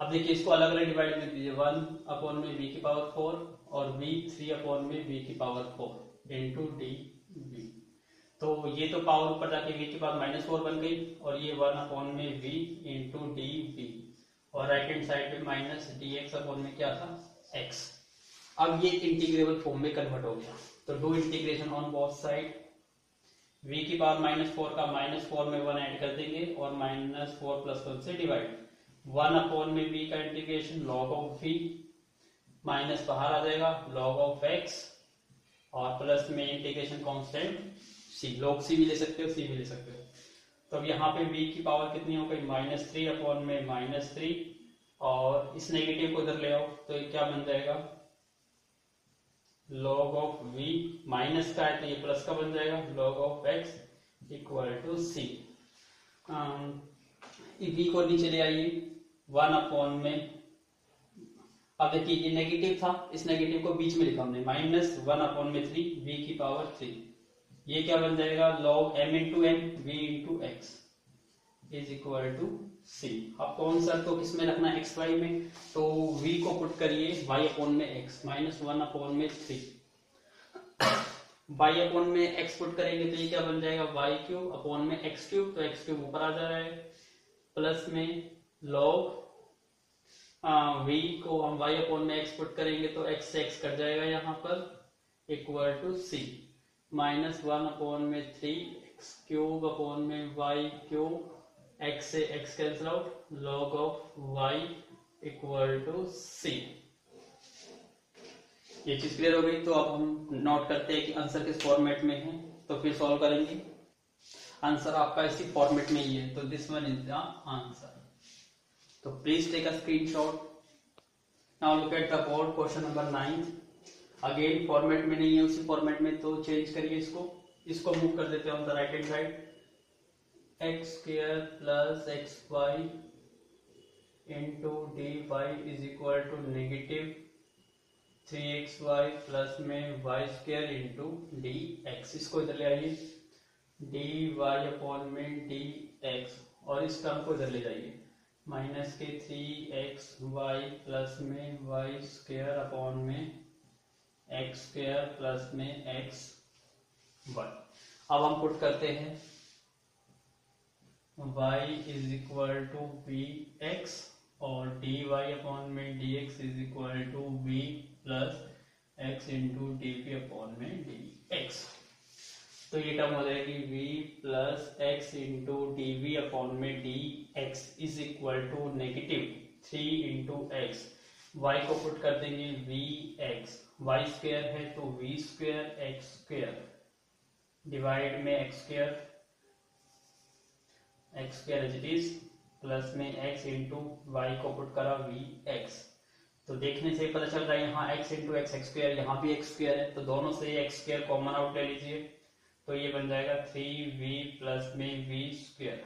अब देखिए इसको अलग अलग डिवाइड कर दीजिए, 1 अपॉन में v की पावर 4 और v 3 अपॉन में v की पावर 4 इंटू डी वी। तो ये तो पावर ऊपर जाके v की पावर -4 बन गई, और ये 1 अपॉन में v इंटू डी वी, और राइट हैंड साइड पे माइनस डी एक्स अपॉन में क्या था, x। अब ये इंटीग्रेबल फॉर्म में कन्वर्ट हो गया, तो do integration on both side. v की पावर -4 का -4 में 1 ऐड कर देंगे और -4 प्लस 1 से डिवाइड, 1 अपॉन में v का integration log of v, minus बाहर आ जाएगा लॉग ऑफ x, और प्लस में integration constant c, log c भी ले सकते हो c भी ले सकते हो। तो अब यहाँ पे v की पावर कितनी हो गई, -3 अपॉन में -3, और इस नेगेटिव को इधर ले आओ तो ये क्या बन जाएगा, लॉग ऑफ v, माइनस का है तो ये प्लस का बन जाएगा, log of x equal to c। v को नीचे ले आइए, 1 अपॉन में, अब देखिए ये नेगेटिव था, इस नेगेटिव को बीच में लिखा हमने, -1 अपॉन में 3 v की पावर 3, ये क्या बन जाएगा, log m into n v into x is equal to c। अब कौन सा तो किसमें रखना है, xy में, तो v को पुट करिए y अपॉन में x, -1 अपॉन में 3, y अपॉन में x पुट करेंगे तो ये क्या बन जाएगा, y क्यूब अपॉन में x क्यूब, तो x क्यूब ऊपर आ जा रहा है, प्लस में log v को हम y अपॉन में x पुट करेंगे तो x से x कट जाएगा यहाँ पर, इक्वल टू c, -1 अपॉन में 3 x क्यूब अपॉन में y क्यूब, x से x cancel out, log of y equal to c। ये चीज क्लियर हो गई। तो अब हम नोट करते हैं कि आंसर किस फॉर्मेट में है, तो फिर सॉल्व करेंगे। आंसर आपका इसी फॉर्मेट में ही है, तो this one is the answer. तो please take a screenshot. Now look at the board, question number 9। Again format में नहीं है, उसी फॉर्मेट में, तो चेंज करिए इसको मूव कर देते हैं on the right hand side. X square plus x y into d y is equal to negative 3xy plus में y square into d x. इसको इधर ले आइए, डी वाई अपॉन में डी एक्स, और इस टर्म को इधर ले जाइए, माइनस के 3xy प्लस में वाई स्क्वायर अपॉन में एक्स स्क्वायर प्लस में एक्स वाई। अब हम पुट करते हैं y is equal to v x और dy अपॉन में dx is equal to b plus x into dp upon में dx। तो ये टर्म हो जाएगी v plus x into dv upon में dx is equal to negative 3 into x. y को पुट कर देंगे vx, y स्क्वायर है तो v square x square divide में x square as it is plus में x इंटू वाई को पुट करा vx। तो देखने से पता चल रहा है यहाँ x इंटू एक्स स्क्वायर, यहाँ भी x स्क्वायर है, तो दोनों से x स्क्वायर कॉमन आउट ले लीजिए, तो ये बन जाएगा 3v प्लस में v स्क्वायर,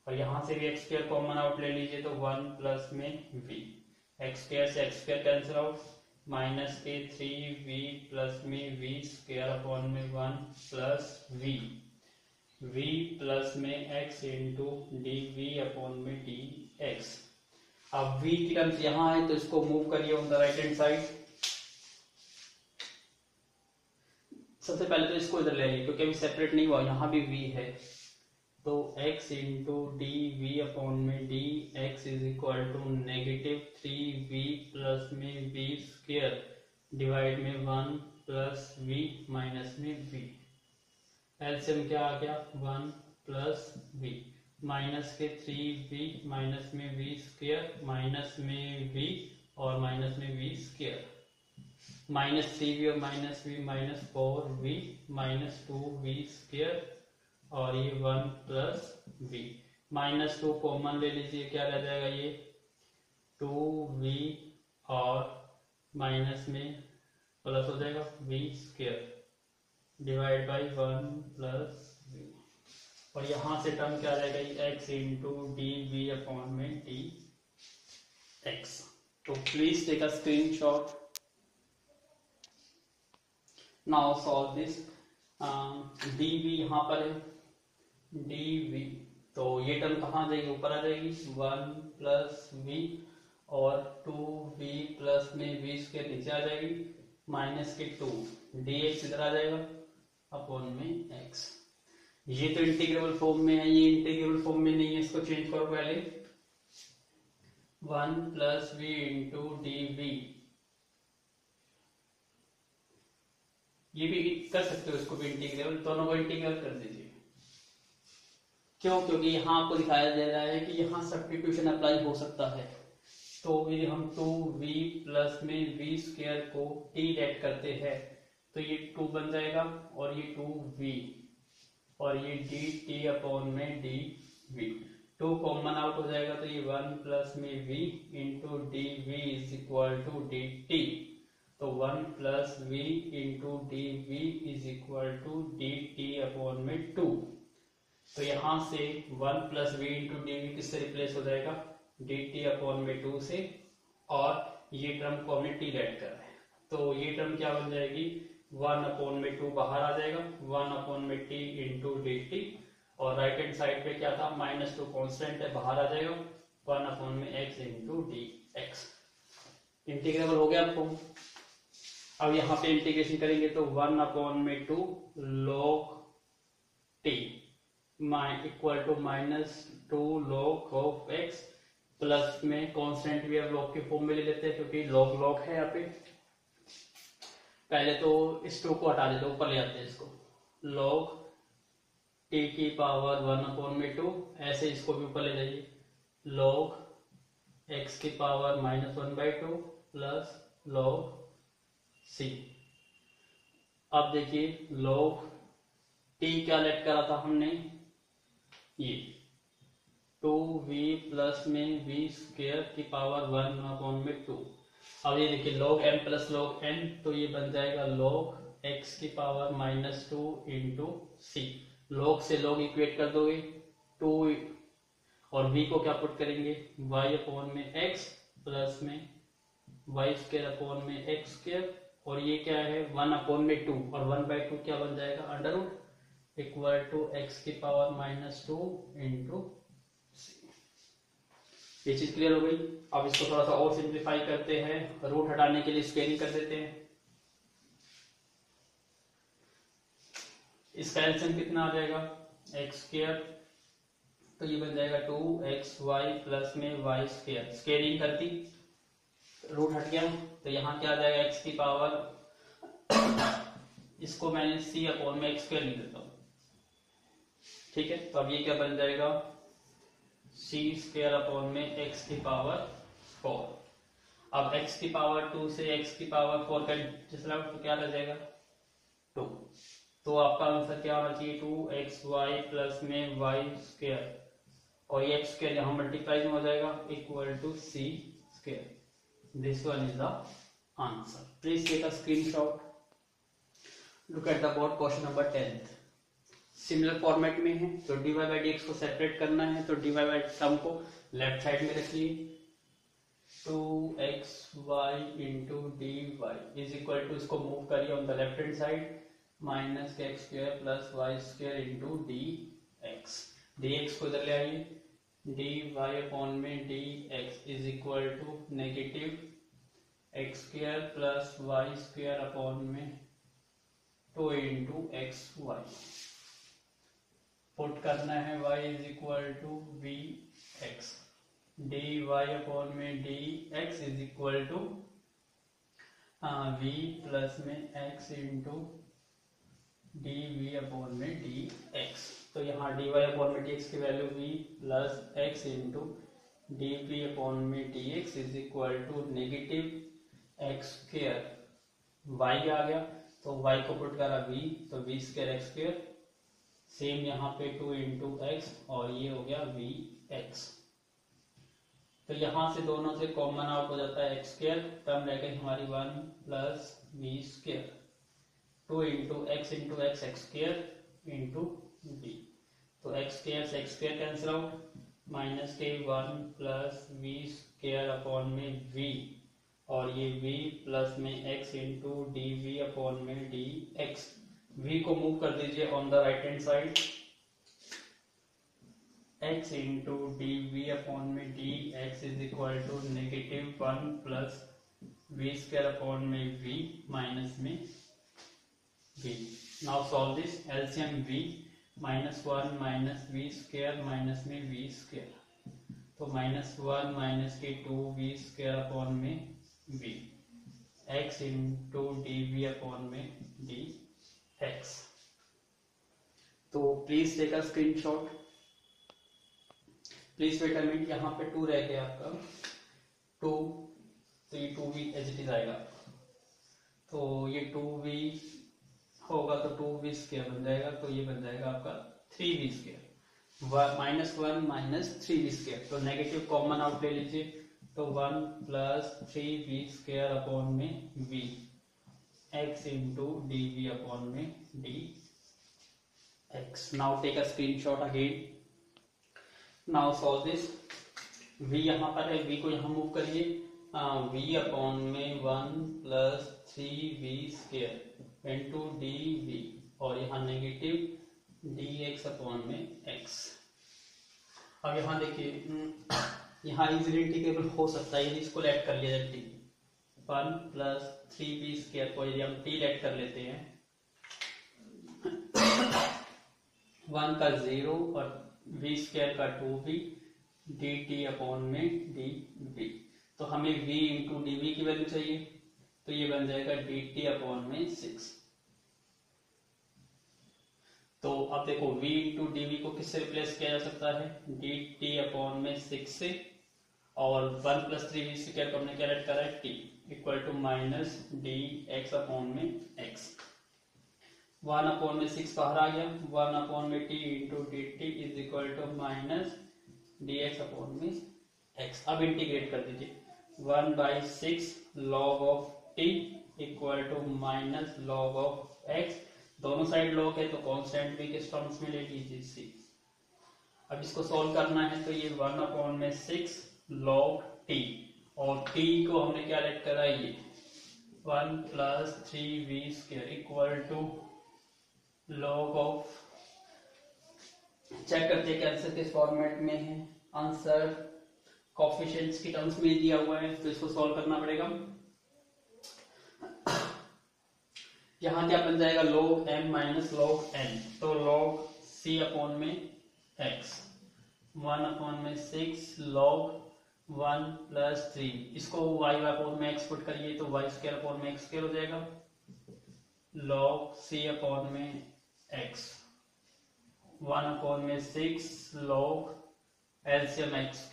और यहाँ से भी x स्क्वायर कॉमन आउट ले लीजिए तो 1 प्लस में v, x स्क्वायर से x square cancel out, minus के 3v प्लस में v स्क्वायर अपॉन में 1 प्लस v प्लस में x into d v upon में डी एक्स। अब v की टर्म्स यहाँ है तो इसको मूव करिए on the right hand side. सबसे पहले तो इसको इधर ले आइए क्योंकि अभी सेपरेट नहीं हुआ, यहाँ भी v है, तो x into d v upon में d x is equal to negative 3v plus में v स्क्वायर डिवाइड में 1 प्लस v माइनस में v। एलसीएम क्या आ गया 1 प्लस v, माइनस के 3v माइनस में v स्क्वायर माइनस में v और माइनस में v स्क्वायर, माइनस 3v और minus v minus 4v minus 2v square, और ये 1 प्लस v, माइनस 2 कॉमन ले लीजिए, क्या रह जाएगा ये 2v और माइनस में प्लस हो जाएगा v square divide by 1 plus v, और यहां से टर्म क्या आ जाएगा x into d v upon में डी एक्स। तो please take a screenshot. Now solve this. D v यहाँ पर है, डी वी, तो ये टर्म कहाँ आ जाएगी, ऊपर आ जाएगी 1 प्लस v, और 2v प्लस में v स्क्वायर नीचे आ जाएगी, माइनस के 2 dx इधर आ जाएगा अपॉन में x। ये तो इंटीग्रेबल फॉर्म में है, ये इंटीग्रेबल फॉर्म में नहीं है, इसको चेंज करो पहले, 1 plus v into d v. ये भी कर सकते हो, इसको भी इंटीग्रेबल, दोनों को इंटीग्रेबल कर दीजिए। क्यों? क्योंकि यहाँ आपको दिखाया जा रहा है कि यहाँ सब्स्टिट्यूशन अप्लाई हो सकता है। तो यदि हम 2v प्लस में v स्क्वायर को t लेट करते हैं तो ये 2 बन जाएगा, और ये 2v, और ये dt अपॉन में dv, 2 कॉमन आउट हो जाएगा तो ये 1 प्लस में v into dv is equal to dt, तो 1 plus v into dv is equal to dt upon में 2। तो यहाँ से 1 प्लस v इंटू dv किससे रिप्लेस हो जाएगा, dt अपॉन में 2 से, और ये टर्म को हमने t लेट कर रहे हैं, तो ये टर्म क्या बन जाएगी 1 अपॉन में 2 बाहर आ जाएगा, 1 अपॉन में t इंटू dt, और राइट हैंड साइड पे क्या था -2 कांस्टेंट है, बाहर आ जाएगा 1 अपॉन में x into d x. Integrable हो गया आपको। अब यहाँ पे इंटीग्रेशन करेंगे तो 1 अपॉन में 2 log t equal to -2 log of x, plus में कांस्टेंट भी अब log के फॉर्म में ले लेते हैं क्योंकि log है यहाँ पे। पहले तो इस 2 को हटा देते, ऊपर ले आते हैं इसको, log t की पावर 1 अपॉन में 2, ऐसे इसको भी ऊपर ले जाइए, log x की पावर -1/2 प्लस log c। अब देखिए log टी क्या लेट करा था हमने, ये 2v प्लस में v स्क्वायर की पावर 1/2। अब ये देखिए log m plus log n, तो ये बन जाएगा log x की पावर -2 इंटू सी। log से log इक्वेट कर दोगे 2, और v को क्या पुट करेंगे y अपॉन में x प्लस में y स्क्वायर अपॉन में x स्क्वायर, और ये क्या है 1/2, और 1/2 क्या बन जाएगा under root equal to x की पावर -2 इंटू सी। ये चीज क्लियर हो गई। अब इसको थोड़ा सा और सिंप्लीफाई करते हैं, रूट हटाने के लिए स्क्वायरिंग कर देते हैं। इसका एलसीएम कितना आ जाएगा एक्स स्क्वायर, तो ये बन जाएगा 2xy प्लस में y स्क्वायर। स्क्वायरिंग करती रूट हट गया, तो यहाँ क्या आ जाएगा x की पावर इसको मैंने c अपॉन में x स्क्वायर लिख देता हूँ, ठीक है। तो अब ये क्या बन जाएगा c स्क्वायर अपॉन में x की पावर 4। अब x की पावर 2 से x की पावर 4 का डिसलाउट तो क्या रह जाएगा 2। तो आपका आंसर क्या होना चाहिए 2xy प्लस में y स्क्वायर, और ये x स्क्वायर यहाँ मल्टीप्लाई में हो जाएगा equal to c square. This one is the answer. Please take a screenshot. Look at the board question number 10। Similar format में है, तो dy बाई dx को सेपरेट करना है, तो dy बाई टर्म को लेफ्ट साइड में रखिए। 2xy into dy is equal to, इसको मूव करिए on the left hand side, minus के x square plus y square into d x को इधर ले आइए, डी वाई अपॉन में d x is equal to negative x square plus y square upon में 2 इंटू एक्स वाई। पुट करना है y is equal to v x, d y upon में d x is equal to v plus में x into d v upon में डी एक्स। तो यहाँ डी वाई अपॉन में डी एक्स की value v plus x into d v upon में d x is equal to negative x square, y आ गया तो y को पुट करा v, तो v square x square, same यहाँ पे 2 इंटू एक्स, और ये हो गया वी एक्स। तो यहाँ से दोनों से कॉमन आउट हो जाता है एक्स स्क्वायर, टर्म रह गई हमारी 1 plus v square, 2 into x x square into v. तो एक्स स्क्वायर से x square cancel out, minus के 1 प्लस वी स्क्वायर अपॉन में वी, और ये v प्लस में x into d v upon में डी एक्स। v को मूव कर दीजिए on the right hand side, x into d v upon में d x is equal to negative 1 plus v square upon में v माइनस में v। Now solve this, LCM v -1 minus v square minus में v स्क्वायर, तो -1 माइनस के 2v स्क्वायर अपॉन में v, x into d v upon में डी एक्स। तो please take a screenshot. Please wait a minute, यहाँ पे 2 रह गया आपका 2, तो ये 2v एज इट इज आएगा, तो ये 2v होगा तो 2v स्क्वायर बन जाएगा, तो ये बन जाएगा आपका 3v square, -1 minus 3v square, तो नेगेटिव कॉमन आउट ले लीजिए, तो 1 प्लस 3v स्क्वायर अपॉन में v, x into d v upon में d x. Now take a screenshot again. Now solve this, v यहाँ पर है, v को यहाँ मूव करिए, v अपॉन में 1 plus 3v square into d v, और यहाँ नेगेटिव डी एक्स अपॉन में x। अब यहाँ देखिए, यहाँ इजीली इंटीग्रेबल हो सकता है यदि इसको लेट कर लिया जाए t, 1 प्लस 3v स्क्वायर को यदि हम t लेट कर लेते हैं, 1 का 0 और v स्क्वायर का 2v dt अपॉन में dv, तो हमें v इंटू dv की वैल्यू चाहिए, तो ये बन जाएगा dt अपॉन में 6। तो अब देखो v इंटू dv को किससे रिप्लेस किया जा सकता है, dt अपॉन में 6 से, और 1 प्लस 3v स्क्वायर को हमने क्या लेट करा है t equal to minus d x upon में x। 1/6 बाहर आ गया, 1/t into d t is equal to minus dx/x। अब इंटीग्रेट कर दीजिए, 1/6 log of t equal to minus log of x। दोनों साइड log है तो कांस्टेंट भी किस टर्म्स में ले लीजिए, c। अब इसको सॉल्व करना है तो ये 1/6 log t, और t को हमने क्या लेट करा, ये 1 + 3v² equal to log of, check करते हैं कि आंसर किस फॉर्मेट में है। आंसर कोफिशिएंट्स की टर्म्स में दिया हुआ है, तो इसको सॉल्व करना पड़ेगा। यहां क्या बन जाएगा, log m minus log n, तो log c/x 1/6 log 1 + 3, इसको y/x पुट करिए तो y² हो जाएगा, log c/x 1/6 log LCM x²,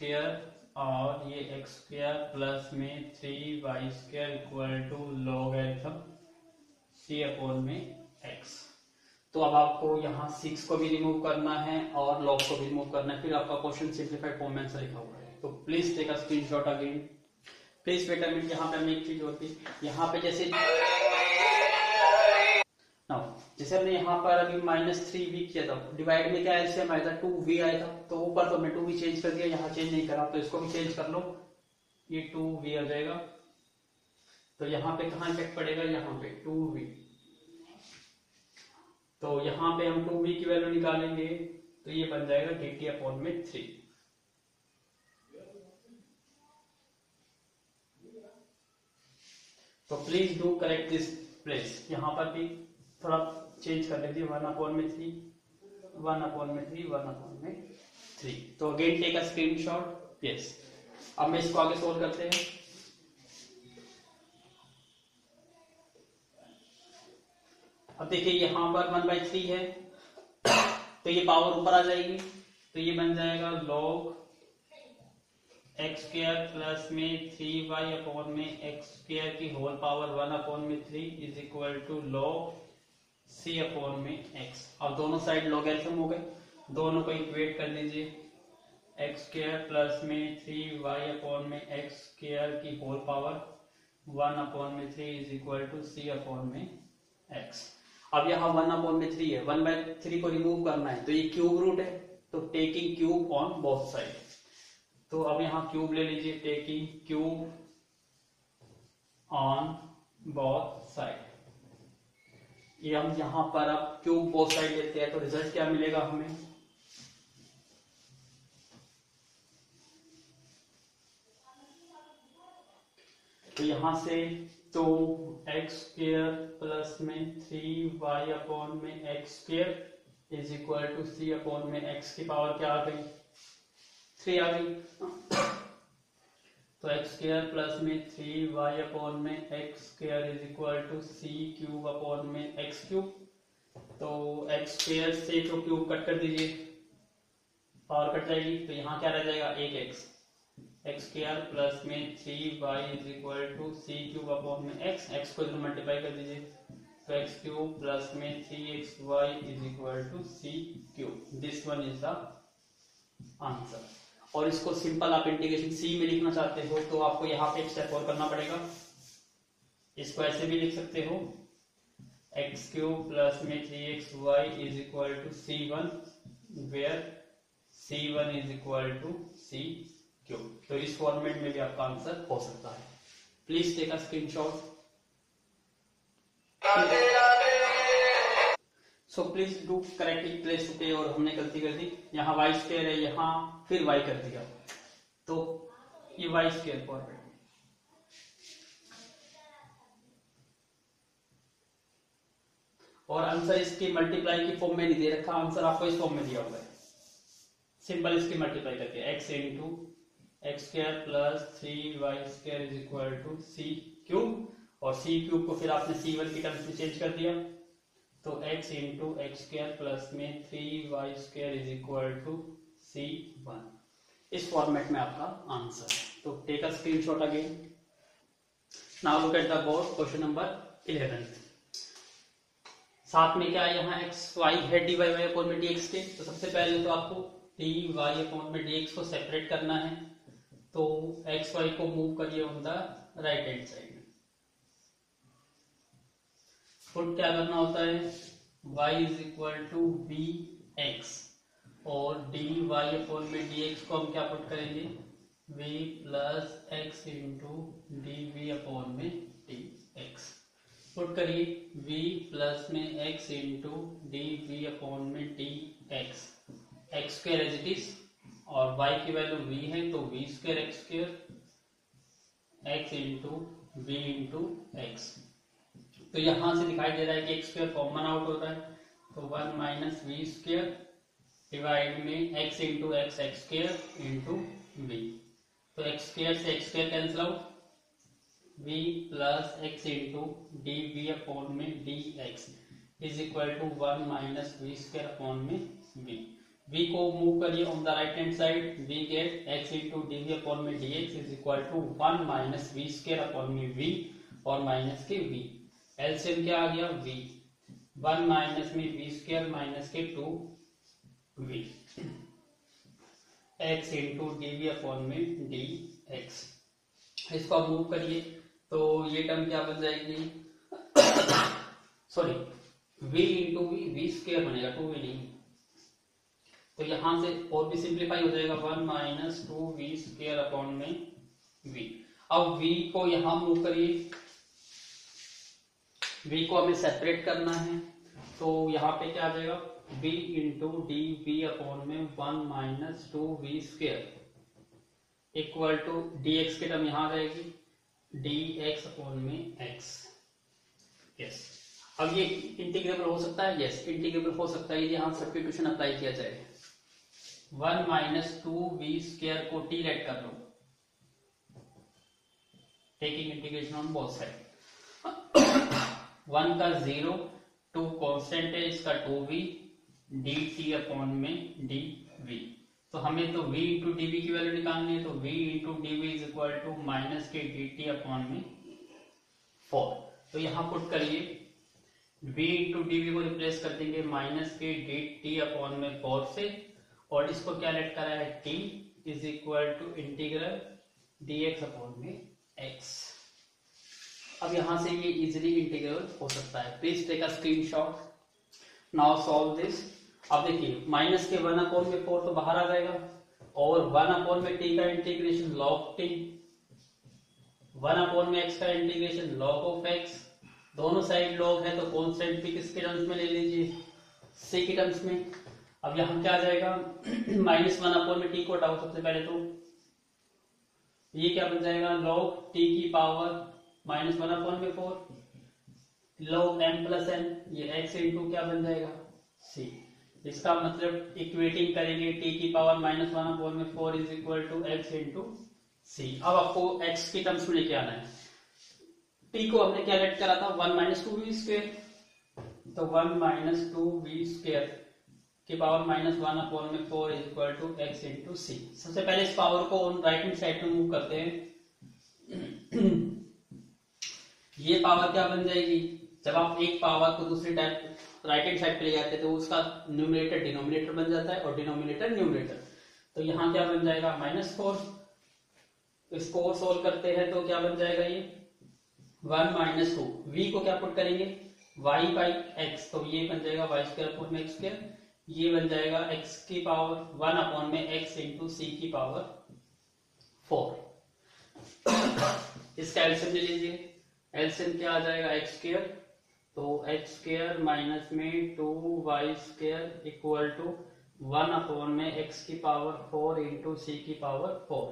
और ये x² प्लस में 3y² equal to log LCM c/x। तो अब आपको यहाँ 6 को भी रिमूव करना है और log को भी रिमूव करना है, फिर आपका क्वेश्चन सिंपलीफाइड फॉर्म में आंसर लिखा हुआ है। तो please take a screenshot again. Please wait a minute, यहाँ पे हमें एक चीज होती है, यहाँ पे जैसे जैसे हमने यहाँ पर अभी -3v किया था, डिवाइड में क्या एलसीएम आया था, 2v आया था, तो ऊपर तो हमने 2v चेंज कर दिया, यहाँ चेंज नहीं करा, तो इसको भी चेंज कर लो, ये 2v आ जाएगा। तो यहाँ पे कहाँ इफेक्ट पड़ेगा, यहाँ पे 2v, तो यहाँ पे हम 2v की वैल्यू निकालेंगे तो ये बन जाएगा dt/3। तो please do correct this place, यहाँ पर भी थोड़ा चेंज कर लीजिए, 1/3 1/3। तो again take a screenshot, yes. अब मैं इसको आगे सोल्व करते हैं। अब देखिए यहाँ पर 1/3 है, तो ये पावर ऊपर आ जाएगी, तो ये बन जाएगा log x² प्लस में 3y/x² की whole power 1/3 is equal to log c/x। अब दोनों साइड log LCM हो गए, दोनों को इक्वेट कर लीजिए, x² प्लस में 3y/x² की whole power 1/3 is equal to c/x। अब यहाँ 1/3 है, 1/3 को रिमूव करना है, तो ये क्यूब रूट है, तो taking cube on both side. तो अब यहाँ क्यूब ले लीजिए, taking cube on both side. ये हम यहाँ पर अब क्यूब बोथ साइड लेते हैं, तो रिजल्ट क्या मिलेगा हमें, तो यहां से तो x² प्लस में 3y/x² is equal to c/x की पावर क्या आ गई, 3 आ गई। तो x² प्लस में 3y/x² is equal to c³ तो x² से तो क्यूब कट कर दीजिए, पावर कट जाएगी, तो यहाँ क्या रह जाएगा, एक x² प्लस में 3y is equal to c³ x को इधर मल्टीप्लाई कर दीजिए, तो x³ प्लस में 3xy is equal to c³। This one is the answer. और इसको सिंपल आप इंटीग्रेशन c में लिखना चाहते हो तो आपको यहाँ पे एक स्टेप और करना पड़ेगा, इसको ऐसे भी लिख सकते हो, x³ प्लस में 3xy is equal to c1 where c1 is equal to c³। तो इस फॉर्मेट में भी आपका आंसर हो सकता है। Please take a screenshot. So please do correctly place पे, और हमने गलती कर दी, यहाँ y² है, यहाँ फिर y कर दिया, तो ये y² फॉर्मेट। और आंसर इसकी मल्टीप्लाई की फॉर्म में नहीं दे रखा, आंसर आपको इस फॉर्म में दिया हुआ है, सिंपल इसकी मल्टीप्लाई करके x into x² plus 3y² is equal to c³, और c³ को फिर आपने c1 की टर्म्स में चेंज कर दिया, तो x इंटू x² प्लस में 3y² is equal to c1। इस फॉर्मेट में आपका आंसर। तो take a screenshot again. Now look at the board, question number 11। साथ में क्या है यहाँ एक्स वाई है dy वाई अपॉन में dx के। तो सबसे पहले तो आपको dy अपॉन में dx को सेपरेट करना है, तो एक्स वाई को मूव करिए on the right hand side. Put क्या करना होता है, y is equal to v x और dy अपॉन में dx को हम क्या पुट करेंगे, v plus x into d upon में dx। पुट करिए v प्लस में x इंटू डी अपॉन में dx, x square as it is और y की वैल्यू v है तो v square x square x into v into x. तो यहां से दिखाई दे रहा है कि एक्स स्क्वायर कॉमन आउट हो रहा है, तो 1 माइनस वी स्क्वायर डिवाइड में x into x x square into v. तो एक्स स्क्वायर से x square cancel out, v plus x into d upon में d x is equal to 1 minus v square upon में v। v को मूव करिए on the right hand side, v get x into d upon में dx is equal to 1 minus v square upon में v और माइनस के v। एलसीएम क्या आ गया v, 1 माइनस में v स्क्वायर माइनस के 2v, x into d upon में dx। इसको आप मूव करिए तो ये टर्म क्या बन जाएगी sorry v into v square बनेगा 2v नहीं, तो यहां से और भी सिंप्लीफाई हो जाएगा 1 माइनस 2v स्क्वायर अपॉन में v। अब v को यहां मूव करिए, v को हमें सेपरेट करना है, तो यहाँ पे क्या आ जाएगा v इंटू डी अपॉन में 1 minus 2v square equal to dx के टर्म यहाँ रहेगी dx अपॉन में x। यस, अब ये इंटीग्रेबल हो सकता है, यस इंटीग्रेबल हो सकता है, यहाँ सब्स्टिट्यूशन अप्लाई किया जाए। 1 माइनस 2v स्क्वायर को t लेट कर लो, taking integration on both side. 1 का 0, 2 कांस्टेंट है इसका 2v dt अपॉन में dv। तो हमें तो v इंटू dv की वैल्यू निकालनी है, तो v into dv is equal to minus के dt अपॉन में 4। तो यहाँ पुट करिए v इंटू dv को रिप्लेस कर देंगे माइनस के dt अपॉन में 4 से, और इसको क्या लेट करा है t is equal to integral dx upon में x। अब यहां से ये इजीली इंटीग्रेबल हो सकता है। Please take a screenshot, now solve this. अब देखिए माइनस के 1 अपॉन में 4 तो बाहर आ जाएगा, और 1 अपॉन में t का इंटीग्रेशन log t, 1 अपॉन में x का इंटीग्रेशन log ऑफ x, दोनों साइड log है तो कांस्टेंट भी किसके टर्म्स में ले लीजिए, c के टर्म्स में। अब यहां क्या आ जाएगा माइनस 1 अपॉन में t को हटाओ सबसे पहले, तो ये क्या बन जाएगा log t की पावर माइनस 1 अपॉन में 4 log m प्लस n, ये x इंटू क्या बन जाएगा c। इसका मतलब इक्वेटिंग करेंगे t की पावर माइनस 1 अपॉन में 4 is equal to x into c। अब आपको x की टर्म्स में लेके आना है, t को हमने क्या लेट करा था 1 माइनस 2v स्क्वायर, तो 1 माइनस 2v स्क्वायर की पावर माइनस 1 अपॉन में 4 is equal to x into c। सबसे पहले इस पावर को राइट हैंड साइड में मूव करते हैं। ये पावर क्या बन जाएगी, जब आप एक पावर को दूसरी टाइप राइट हैंड साइड पे ले जाते हैं तो उसका न्यूमरेटर डिनोमिनेटर बन जाता है और डिनोमिनेटर न्यूमरेटर। तो यहाँ क्या बन जाएगा -4। इसको और सोल्व करते हैं तो क्या बन जाएगा ये 1 माइनस 2, v को क्या पुट करेंगे y बाई एक्स, तो ये बन जाएगा y स्क्वायर अपॉन में x स्क्वायर, ये बन जाएगा x की पावर 1 अपॉन में x इंटू c की पावर 4। इसका एलसीएम ले लीजिए, एलसीएम क्या आ जाएगा x स्क्वायर, तो x स्क्वायर माइनस में 2y square equal to 1 upon में x की पावर 4 इंटू c की पावर 4।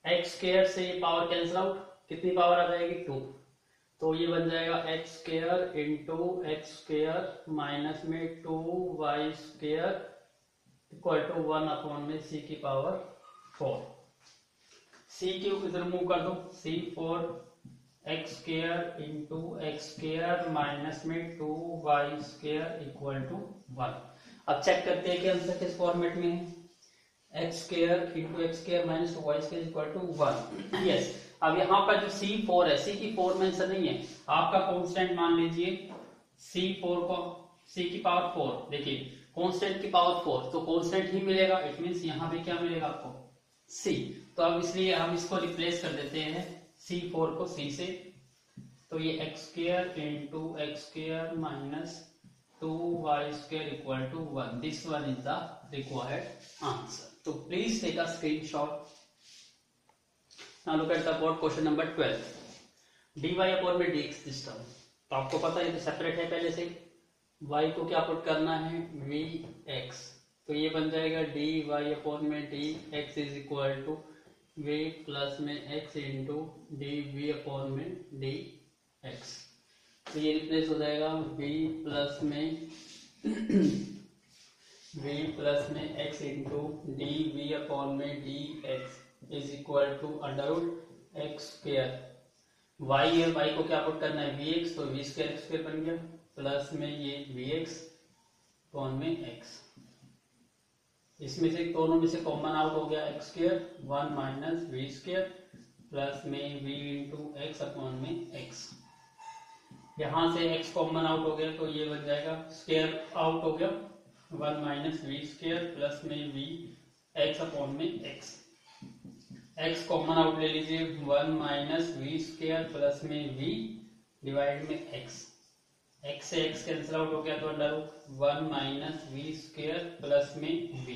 x स्क्वायर से ये पावर कैंसिल आउट, कितनी पावर आ जाएगी 2, तो ये बन जाएगा x square into x square minus में 2y square equal to 1 upon में c की पावर 4। c की इधर मूव कर दो, c 4 x square into x square minus में 2y स्क्वायर इक्वल टू 1। अब चेक करते हैं कि आंसर किस फॉर्मेट में है, x square into x square minus 2y square equal to 1। Yes, अब यहाँ पर जो C4 है, C की 4 मेंशन नहीं है, आपका कांस्टेंट मान लीजिए C4 को C की पावर 4, देखिए कांस्टेंट की पावर 4 तो कांस्टेंट ही मिलेगा, इट मींस यहाँ पे क्या मिलेगा आपको C। तो अब इसलिए हम इसको रिप्लेस कर देते हैं C4 को C से, तो ये x square into x square minus 2y square equal to 1, this one is the required answer. तो please take a screenshot. Now look at the board question number 12, dy upon में dx दिस टर्म, तो आपको पता है ये तो सेपरेट है पहले से, y को क्या पुट करना है vx, तो ये बन जाएगा dy अपॉन में dx is equal to v plus में x इंटू dv अपॉन में dx, तो ये रिप्लेस हो जाएगा v प्लस में x इंटू dv अपॉन में dx is equal to under root x square, y है y को क्या पुट करना है vx, तो v स्क्वायर एक्स स्क्वायर बन गया, प्लस में ये vx अपॉन में x, इसमें से दोनों में से कॉमन आउट हो गया x square, 1 minus v square plus में v इंटू एक्स अपॉन में x, यहाँ से x कॉमन आउट हो गया तो ये बन जाएगा स्क्वायर आउट हो गया 1 माइनस वी स्क्वायर प्लस में v एक्स अपॉन में x, x कॉमन आउट ले लीजिए 1 माइनस वी स्क्वायर प्लस में v डिवाइड में x, x से x कैंसिल आउट हो गया तो under root 1 minus v square plus में v,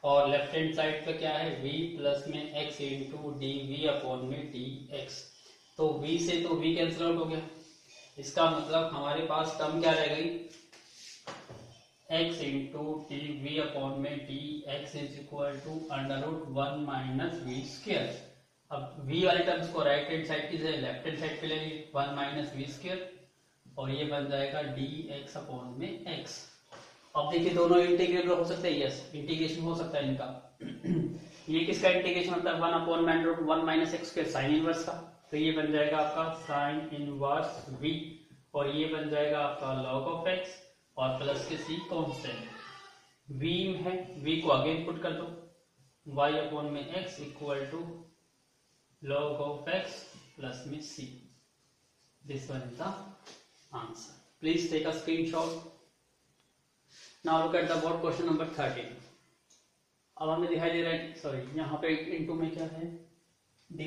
और लेफ्ट हैंड साइड पे क्या है v प्लस में x इंटू dv अपॉन में dx, तो v से तो v कैंसिल आउट हो गया, इसका मतलब हमारे पास टर्म क्या रह गई x इंटू dv अपॉन में dx is equal to under root 1 minus v square. अब v वाले टर्म्स को राइट हैंड साइड की जगह लेफ्ट हैंड साइड पे ले लीजिए 1 माइनस वी स्क्वायर, और ये बन जाएगा dx अपॉन में x। अब देखिए दोनों इंटीग्रेबल हो सकते हैं, यस इंटीग्रेशन हो सकता है इनका। ये किसका इंटीग्रेशन होता है 1 अपॉन में root 1 minus x square sine inverse का, तो ये बन जाएगा आपका साइन इनवर्स v, और ये बन जाएगा आपका log ऑफ x और प्लस के c कांस्टेंट, v है v को अगेन पुट कर दो y अपॉन में x equal to log of x plus में c, this one is the answer. Please take a screenshot. Now look at the board question number 13. अब हमें दिखाई दे रहा है, सॉरी यहाँ पे इनटू में क्या है dy,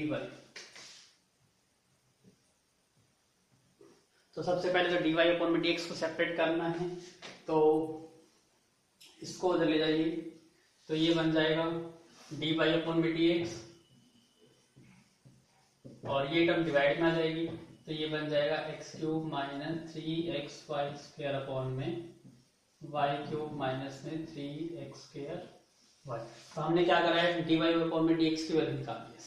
तो सबसे पहले तो dy अपॉन में dx को सेपरेट करना है, तो इसको उधर ले जाइए, तो ये बन जाएगा dy अपॉन में dx, और ये टर्म डिवाइड में आ जाएगी, तो ये बन जाएगा x cube minus 3xy square upon में y क्यूब माइनस में 3x स्क्वायर y। तो हमने क्या करा है dy अपॉन में dx की वैल्यू निकाल ली,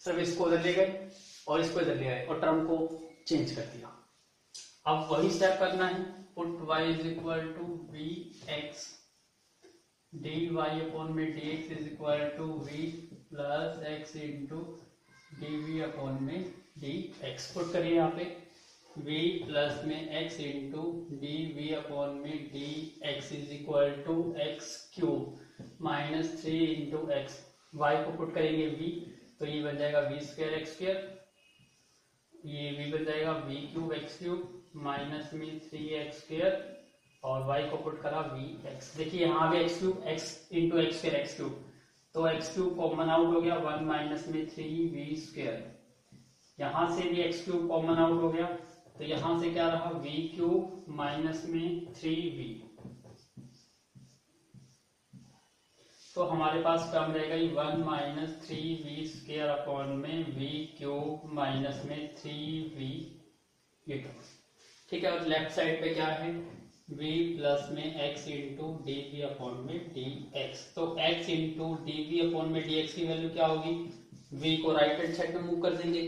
सिर्फ इसको उधर ले गए और इसको इधर ले आए और टर्म को चेंज कर दिया। अब वही स्टेप करना है, put y is equal to vx dy upon में dx is equal to v plus x into dv upon में dx, पुट करिए यहाँ पे v प्लस में x इंटू dv अपॉन में dx is equal to x cube minus 3 into x, y को पुट करेंगे v, तो ये बन जाएगा v स्क्वायर एक्स स्क्वायर, ये v बन जाएगा v cube x cube minus में 3x स्क्वायर, और y को पुट करा vx, देखिए यहाँ भी x cube x into x square x cube, तो एक्स क्यूब कॉमन आउट हो गया 1 माइनस में 3v स्क्वायर, यहां से भी एक्स क्यूब कॉमन आउट हो गया, तो यहां से क्या रहा v क्यूब माइनस में 3v, तो हमारे पास टर्म रहेगा 1 माइनस 3v स्क्वायर अपॉन में v क्यूब माइनस में 3v, ये टर्म ठीक है। और लेफ्ट साइड पे क्या है v प्लस में x इंटू dv अपॉन में dx, तो x इंटू dv अपॉन में dx की वैल्यू क्या होगी, v को राइट हैंड साइड में मूव कर देंगे,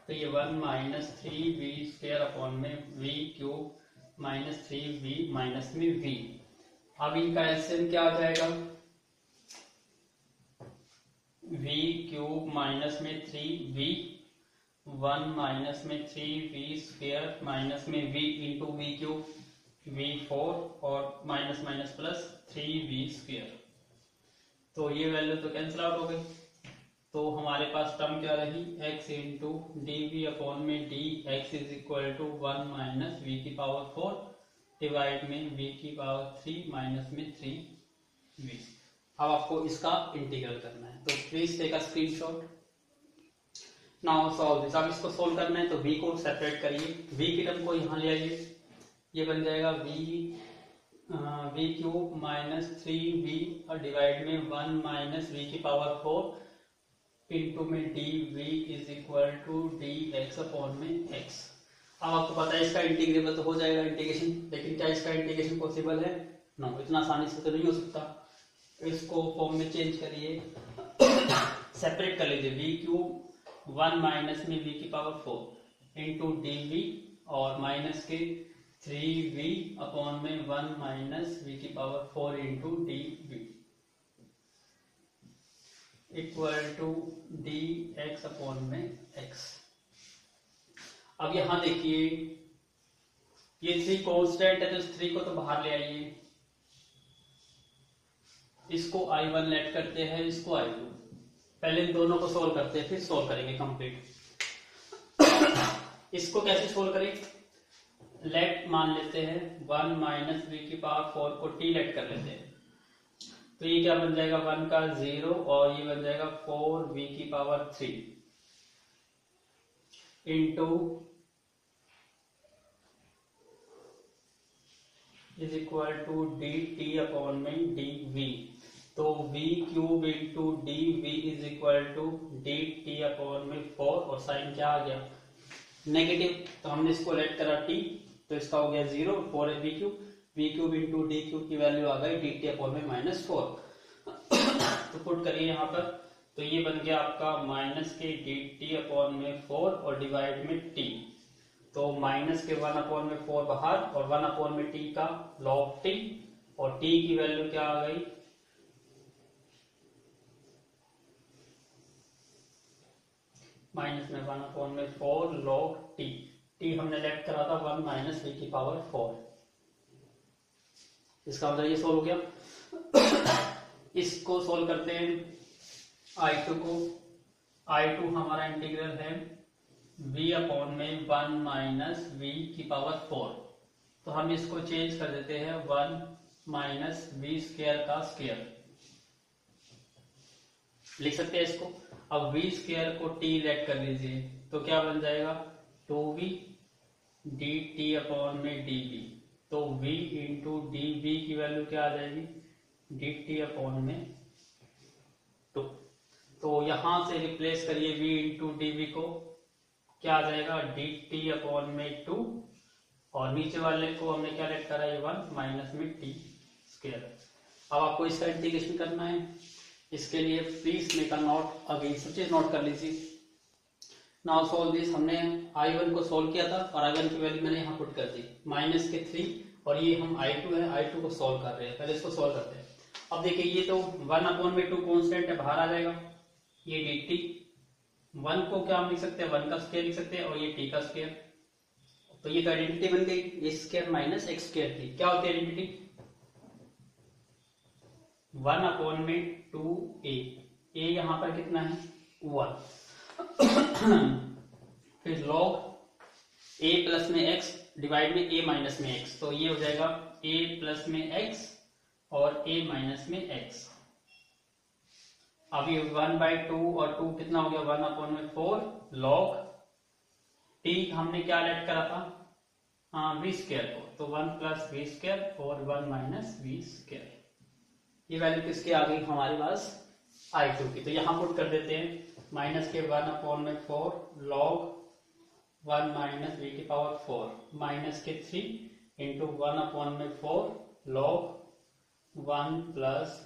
तो ये 1 माइनस 3v स्क्वायर अपॉन में v cube minus 3v minus में v। अब इनका एलसीएम क्या आ जाएगा v क्यूब माइनस में 3v 1 माइनस में 3v स्क्वायर माइनस में v into v cube v4 और minus minus plus 3v square, तो ये वैल्यू तो कैंसिल आउट हो गई, तो हमारे पास टर्म क्या रही, x into d v upon में d x is equal to 1 minus v की पावर 4 डिवाइड में v की पावर 3 माइनस में 3v। अब आपको इसका इंटीग्रल करना है, तो please take a screenshot. Now solve this. अब इसको सोल्व करना है तो v को सेपरेट करिए, v की टर्म को यहाँ ले आइए, ये बन जाएगा v क्यूब माइनस 3v और डिवाइड में 1 माइनस v की पावर 4 इंटू में dv is equal to dx upon में x। अब आपको पता है इसका इंटीग्रेबल तो हो जाएगा इंटीग्रेशन, लेकिन क्या इसका इंटीग्रेशन पॉसिबल है? नो, इतना आसानी से तो नहीं हो सकता। इसको फॉर्म में चेंज करिए, सेपरेट कर लीजिए, v क्यूब 1 माइनस में v की पावर 4 इंटू dv और माइनस के 3v अपॉन में 1 माइनस v की power 4 into dv equal to dx upon में x। अब यहां देखिए ये 3 कांस्टेंट है तो इस 3 को तो बाहर ले आइए, इसको I1 लेट करते हैं, इसको I2। पहले इन दोनों को सोल्व करते हैं फिर सोल्व करेंगे कंप्लीट। इसको कैसे सोल्व करें? लेट मान लेते हैं 1 माइनस वी की पावर 4 को t लेट कर लेते हैं, तो ये क्या बन जाएगा 1 का 0 और ये बन जाएगा 4v की power 3 into is equal to dt upon में dv। तो v cube into dv is equal to dt upon में 4 और साइन क्या आ गया नेगेटिव, तो हमने इसको लेट करा t, तो इसका हो गया 0, 4 है v cube into D cube की वैल्यू आ गई dt अपॉन में -4। तो पुट करिए यहाँ पर, तो ये बन गया आपका माइनस के dt अपॉन में 4 और डिवाइड में t, तो माइनस के 1 अपॉन में 4 बाहर और 1 अपॉन में t का log t और t की वैल्यू क्या आ गई माइनस में 1 अपॉन में 4 log t, t हमने लेट करा था 1 माइनस v की पावर 4। इसका मतलब ये सोल्व हो गया। इसको सोल्व करते हैं I2 को, I2 हमारा इंटीग्रल है v अपॉन में 1 माइनस v की पावर 4, तो हम इसको चेंज कर देते हैं 1 माइनस v स्क्वायर का स्क्वायर लिख सकते हैं इसको। अब v स्क्वायर को t लेट कर लीजिए, तो क्या बन जाएगा 2v dt अपॉन में dv, तो v इंटू dv की वैल्यू क्या आ जाएगी dt अपॉन में 2। तो यहां से रिप्लेस करिए v इंटू dv को, क्या आ जाएगा dt अपॉन में 2 और नीचे वाले को हमने क्या लेट करा है 1 माइनस में t स्क्वायर। अब आपको इसका इंटीग्रेशन करना है, इसके लिए please make a note again, सब चीज नोट कर लीजिए। Now solve this. हमने I1 को सॉल्व किया था और I1 की वैल्यू मैंने यहाँ पुट कर दी माइनस के 3 और ये हम I2 है, I2 को सॉल्व कर रहे हैं, पहले इसको सॉल्व करते हैं। अब देखिए ये तो 1 अपॉन में 2 कांस्टेंट है, बाहर आ जाएगा, ये dt 1 को क्या हम लिख सकते हैं 1 का स्क्वायर लिख सकते हैं और ये t का स्क्वायर, तो ये तो आइडेंटिटी बन गई, ये स्क्वायर माइनस x स्क्वायर थी, क्या होती है आइडेंटिटी 1 अपॉन में 2a, a यहाँ पर कितना है 1 फिर log a प्लस में x डिवाइड में a माइनस में x, तो ये हो जाएगा a प्लस में x और a माइनस में x। अब ये 1/2 और 2 कितना हो गया 1 अपॉन में 4 log t हमने क्या लेट करा था v स्क्वायर को, तो 1 प्लस v स्क्वायर और 1 माइनस v स्क्वायर। ये वैल्यू किसकी आ गई हमारे पास I2 की, तो यहां पुट कर देते हैं माइनस के 1 अपॉन में 4 log 1 माइनस v की पावर 4 माइनस के 3 इंटू 1 अपॉन में 4 log 1 plus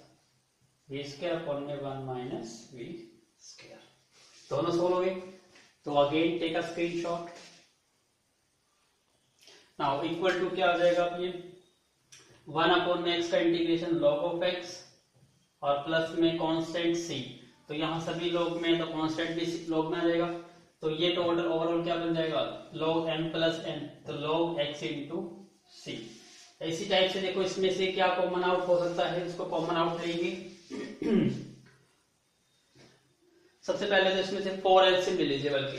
v square upon में 1 माइनस v स्क्वायर। दोनों सोल्व हो गए, तो again take a screenshot. Now equal to क्या आ जाएगा अब ये 1 अपॉन में x का इंटीग्रेशन log ऑफ x और प्लस में कांस्टेंट c, तो यहाँ सभी log में तो कांस्टेंट भी log में आ जाएगा, तो ये टोटल ओवरऑल क्या बन जाएगा log m प्लस n, तो log x इंटू c। इसी टाइप से देखो इसमें से क्या कॉमन आउट हो सकता है, उसको कॉमन आउट लेंगे सबसे पहले तो इसमें से 4 एलसीएम ले लीजिए, बल्कि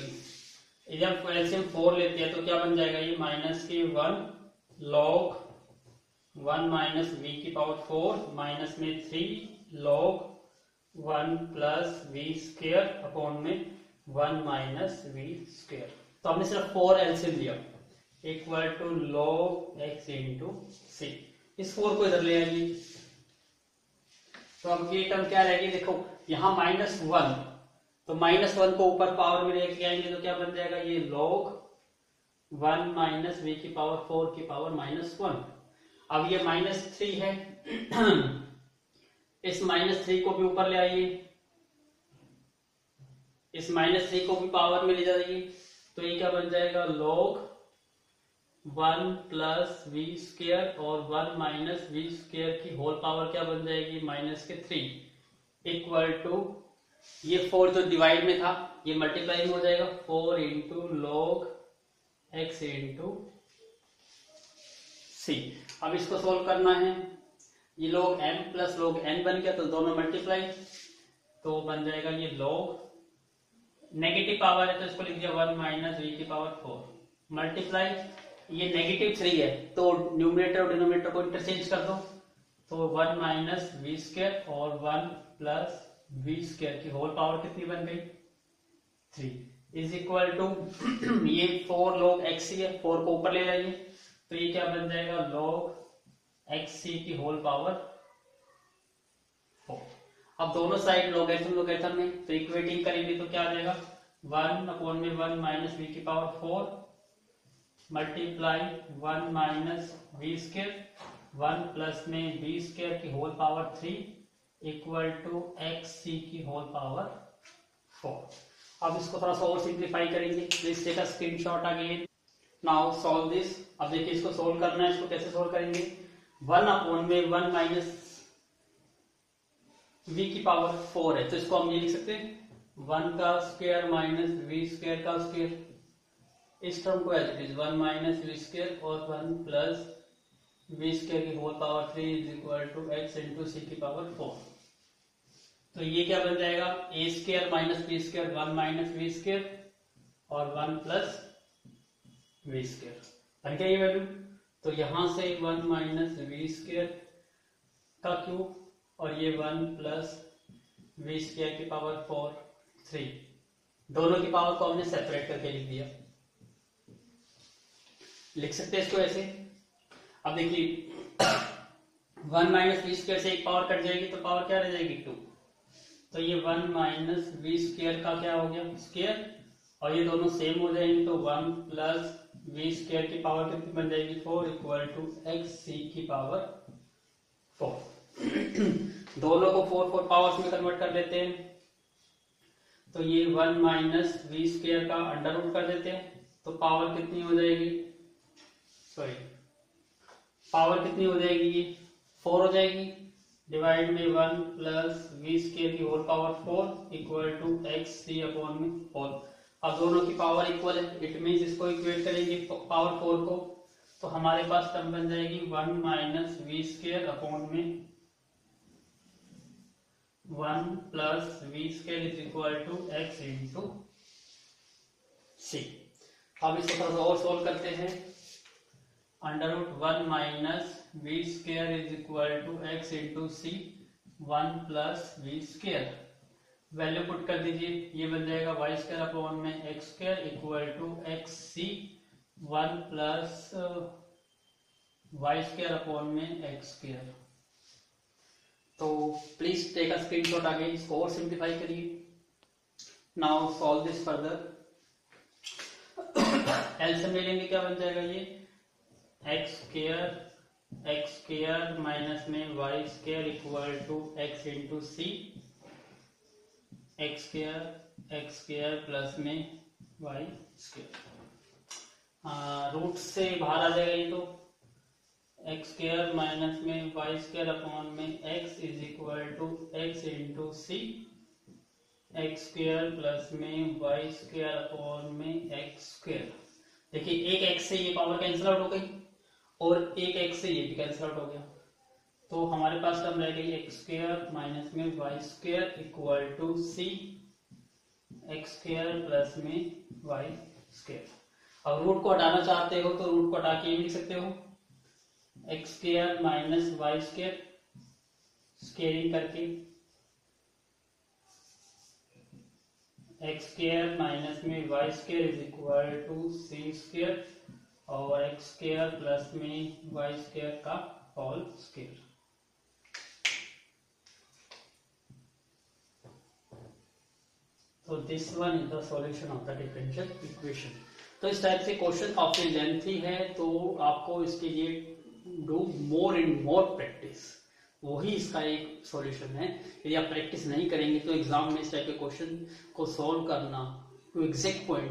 यदि हम एलसीएम 4 लेते हैं तो क्या बन जाएगा ये माइनस के 1 log 1 माइनस वी की पावर 4 माइनस में 3 log 1 plus v square upon में 1 माइनस वी स्क्वायर। तो हमने सिर्फ 4 एलसीएम लिया equal to log x into c. इस 4 को इधर ले आइए तो अब ये टर्म क्या रहेगी, देखो यहाँ -1, तो -1 को ऊपर पावर में लेके आएंगे तो क्या बन जाएगा ये log 1 माइनस वी की पावर 4 की पावर -1। अब ये -3 है इस -3 को भी ऊपर ले आइए, इस -3 को भी पावर में ले जाइए तो ये क्या बन जाएगा log 1 प्लस वी स्क्वायर और 1 माइनस वी स्क्वायर की होल पावर क्या बन जाएगी -3 इक्वल टू ये 4 जो डिवाइड में था ये मल्टीप्लाई में हो जाएगा 4 into log x into c. अब इसको सोल्व करना है, ये log m plus log n बन गया तो दोनों मल्टीप्लाई, तो बन जाएगा ये log नेगेटिव पावर है तो इसको लिख दिया 1 माइनस वी की पावर 4 मल्टीप्लाई ये -3 है तो न्यूमरेटर और डिनोमिनेटर को इंटरचेंज कर दो, तो 1 माइनस वी स्क्वायर और 1 प्लस वी स्क्वायर की होल पावर कितनी बन गई 3 इज इक्वल टू ये 4 log x है 4 को ऊपर ले जाइए तो ये क्या बन जाएगा log x की होल पावर 4। अब दोनों साइड लोगैरिथम में तो इक्वेटिंग करेंगे तो क्या आ जाएगा 1 अपॉन में 1 माइनस वी की power 4 multiply 1 minus v square 1 plus में वी स्क्वायर की whole power 3 equal to x c की होल पावर 4। अब इसको थोड़ा सा और सिंप्लीफाई करेंगे, please take a screenshot again. Now solve this. अब देखिए इसको सोल्व करना है, इसको कैसे सोल्व करेंगे 1 अपॉन में 1 माइनस वी की पावर 4 है तो इसको हम ये लिख सकते हैं 1 का स्क्वायर माइनस वी स्क्वायर का स्क्वायर, इस टर्म को as it is 1 minus v square और 1 प्लस वी स्क्वायर की whole power 3 is equal to x into c की पावर 4। तो ये क्या बन जाएगा a square minus b square 1 minus v square और 1 प्लस वी स्क्वायर बन गया ये वैल्यू। तो यहां से 1 माइनस वी स्क्वायर का क्यूब और ये 1 प्लस वी स्क्वायर की पावर 4 3 दोनों की पावर को हमने सेपरेट करके लिख दिया, लिख सकते हैं इसको ऐसे। अब देखिए 1 माइनस वी स्क्वायर से एक पावर कट जाएगी तो पावर क्या रह जाएगी 2, तो ये 1 माइनस वी स्क्वायर का क्या हो गया स्क्वायर और ये दोनों सेम हो जाएंगे तो 1 प्लस वी स्क्वायर की पावर कितनी बन जाएगी 4 इक्वल टू एक्स सी की पावर 4। दोनों को 4 पावर्स में कन्वर्ट कर देते हैं तो ये 1 माइनस वी स्क्वायर का अंडर रूट कर देते हैं तो पावर कितनी हो जाएगी, सॉरी पावर कितनी हो जाएगी ये 4 हो जाएगी डिवाइड में 1 प्लस वी स्क्वायर की whole power 4 equal to x c upon में 4। अब दोनों की पावर इक्वल है, इट मीन्स इसको इक्वेट करेंगे पावर 4 को तो हमारे पास टर्म बन जाएगी 1 माइनस वी स्क्वायर अपॉन में 1 plus v square is equal to x into c. अब इसको थोड़ा सा और सोल्व करते हैं, under root 1 minus v square is equal to x into c 1 plus v square value put कर दीजिए, ये बन जाएगा वाई स्क्वायर अपॉन में x square equal to x c 1 plus y square upon में एक्स स्क्वायर। तो प्लीज टेक अ स्क्रीनशॉट आगे इसको और सिंप्लीफाई करिए। Now solve this further. LCM ले लेंगे क्या बन जाएगा ये एक्स स्क्वायर माइनस में y square equal to x into c x square plus में वाई स्क्वायर रूट से बाहर आ जाएगा ये तो एक्स स्क्वायर माइनस में वाई स्क्वायर अपॉन में x is equal to x into c x square plus में वाई स्क्वायर अपॉन में एक्स स्क्वायर। देखिए एक एक्स से ये पावर कैंसिल आउट हो गई और एक एक्स से ये भी कैंसिल आउट हो गया तो हमारे पास टर्म रह गई एक्स स्क्वायर माइनस में y square equal to c x square plus में वाई स्क्वायर। अब रूट को हटाना चाहते हो तो रूट को हटा के लिख सकते हो x square minus y square, squaring करके एक्स स्क्वायर माइनस में y square is equal to c square और एक्स स्क्वायर प्लस में वाई स्क्वायर का होल स्क्वायर। तो this one is the solution of the differential equation. तो इस टाइप से क्वेश्चन काफी लेंथी है, तो आपको इसके लिए do more and more practice, वही इसका एक सॉल्यूशन है। यदि आप प्रैक्टिस नहीं करेंगे तो एग्जाम में इस टाइप के क्वेश्चन को सॉल्व करना टू एग्जैक्ट पॉइंट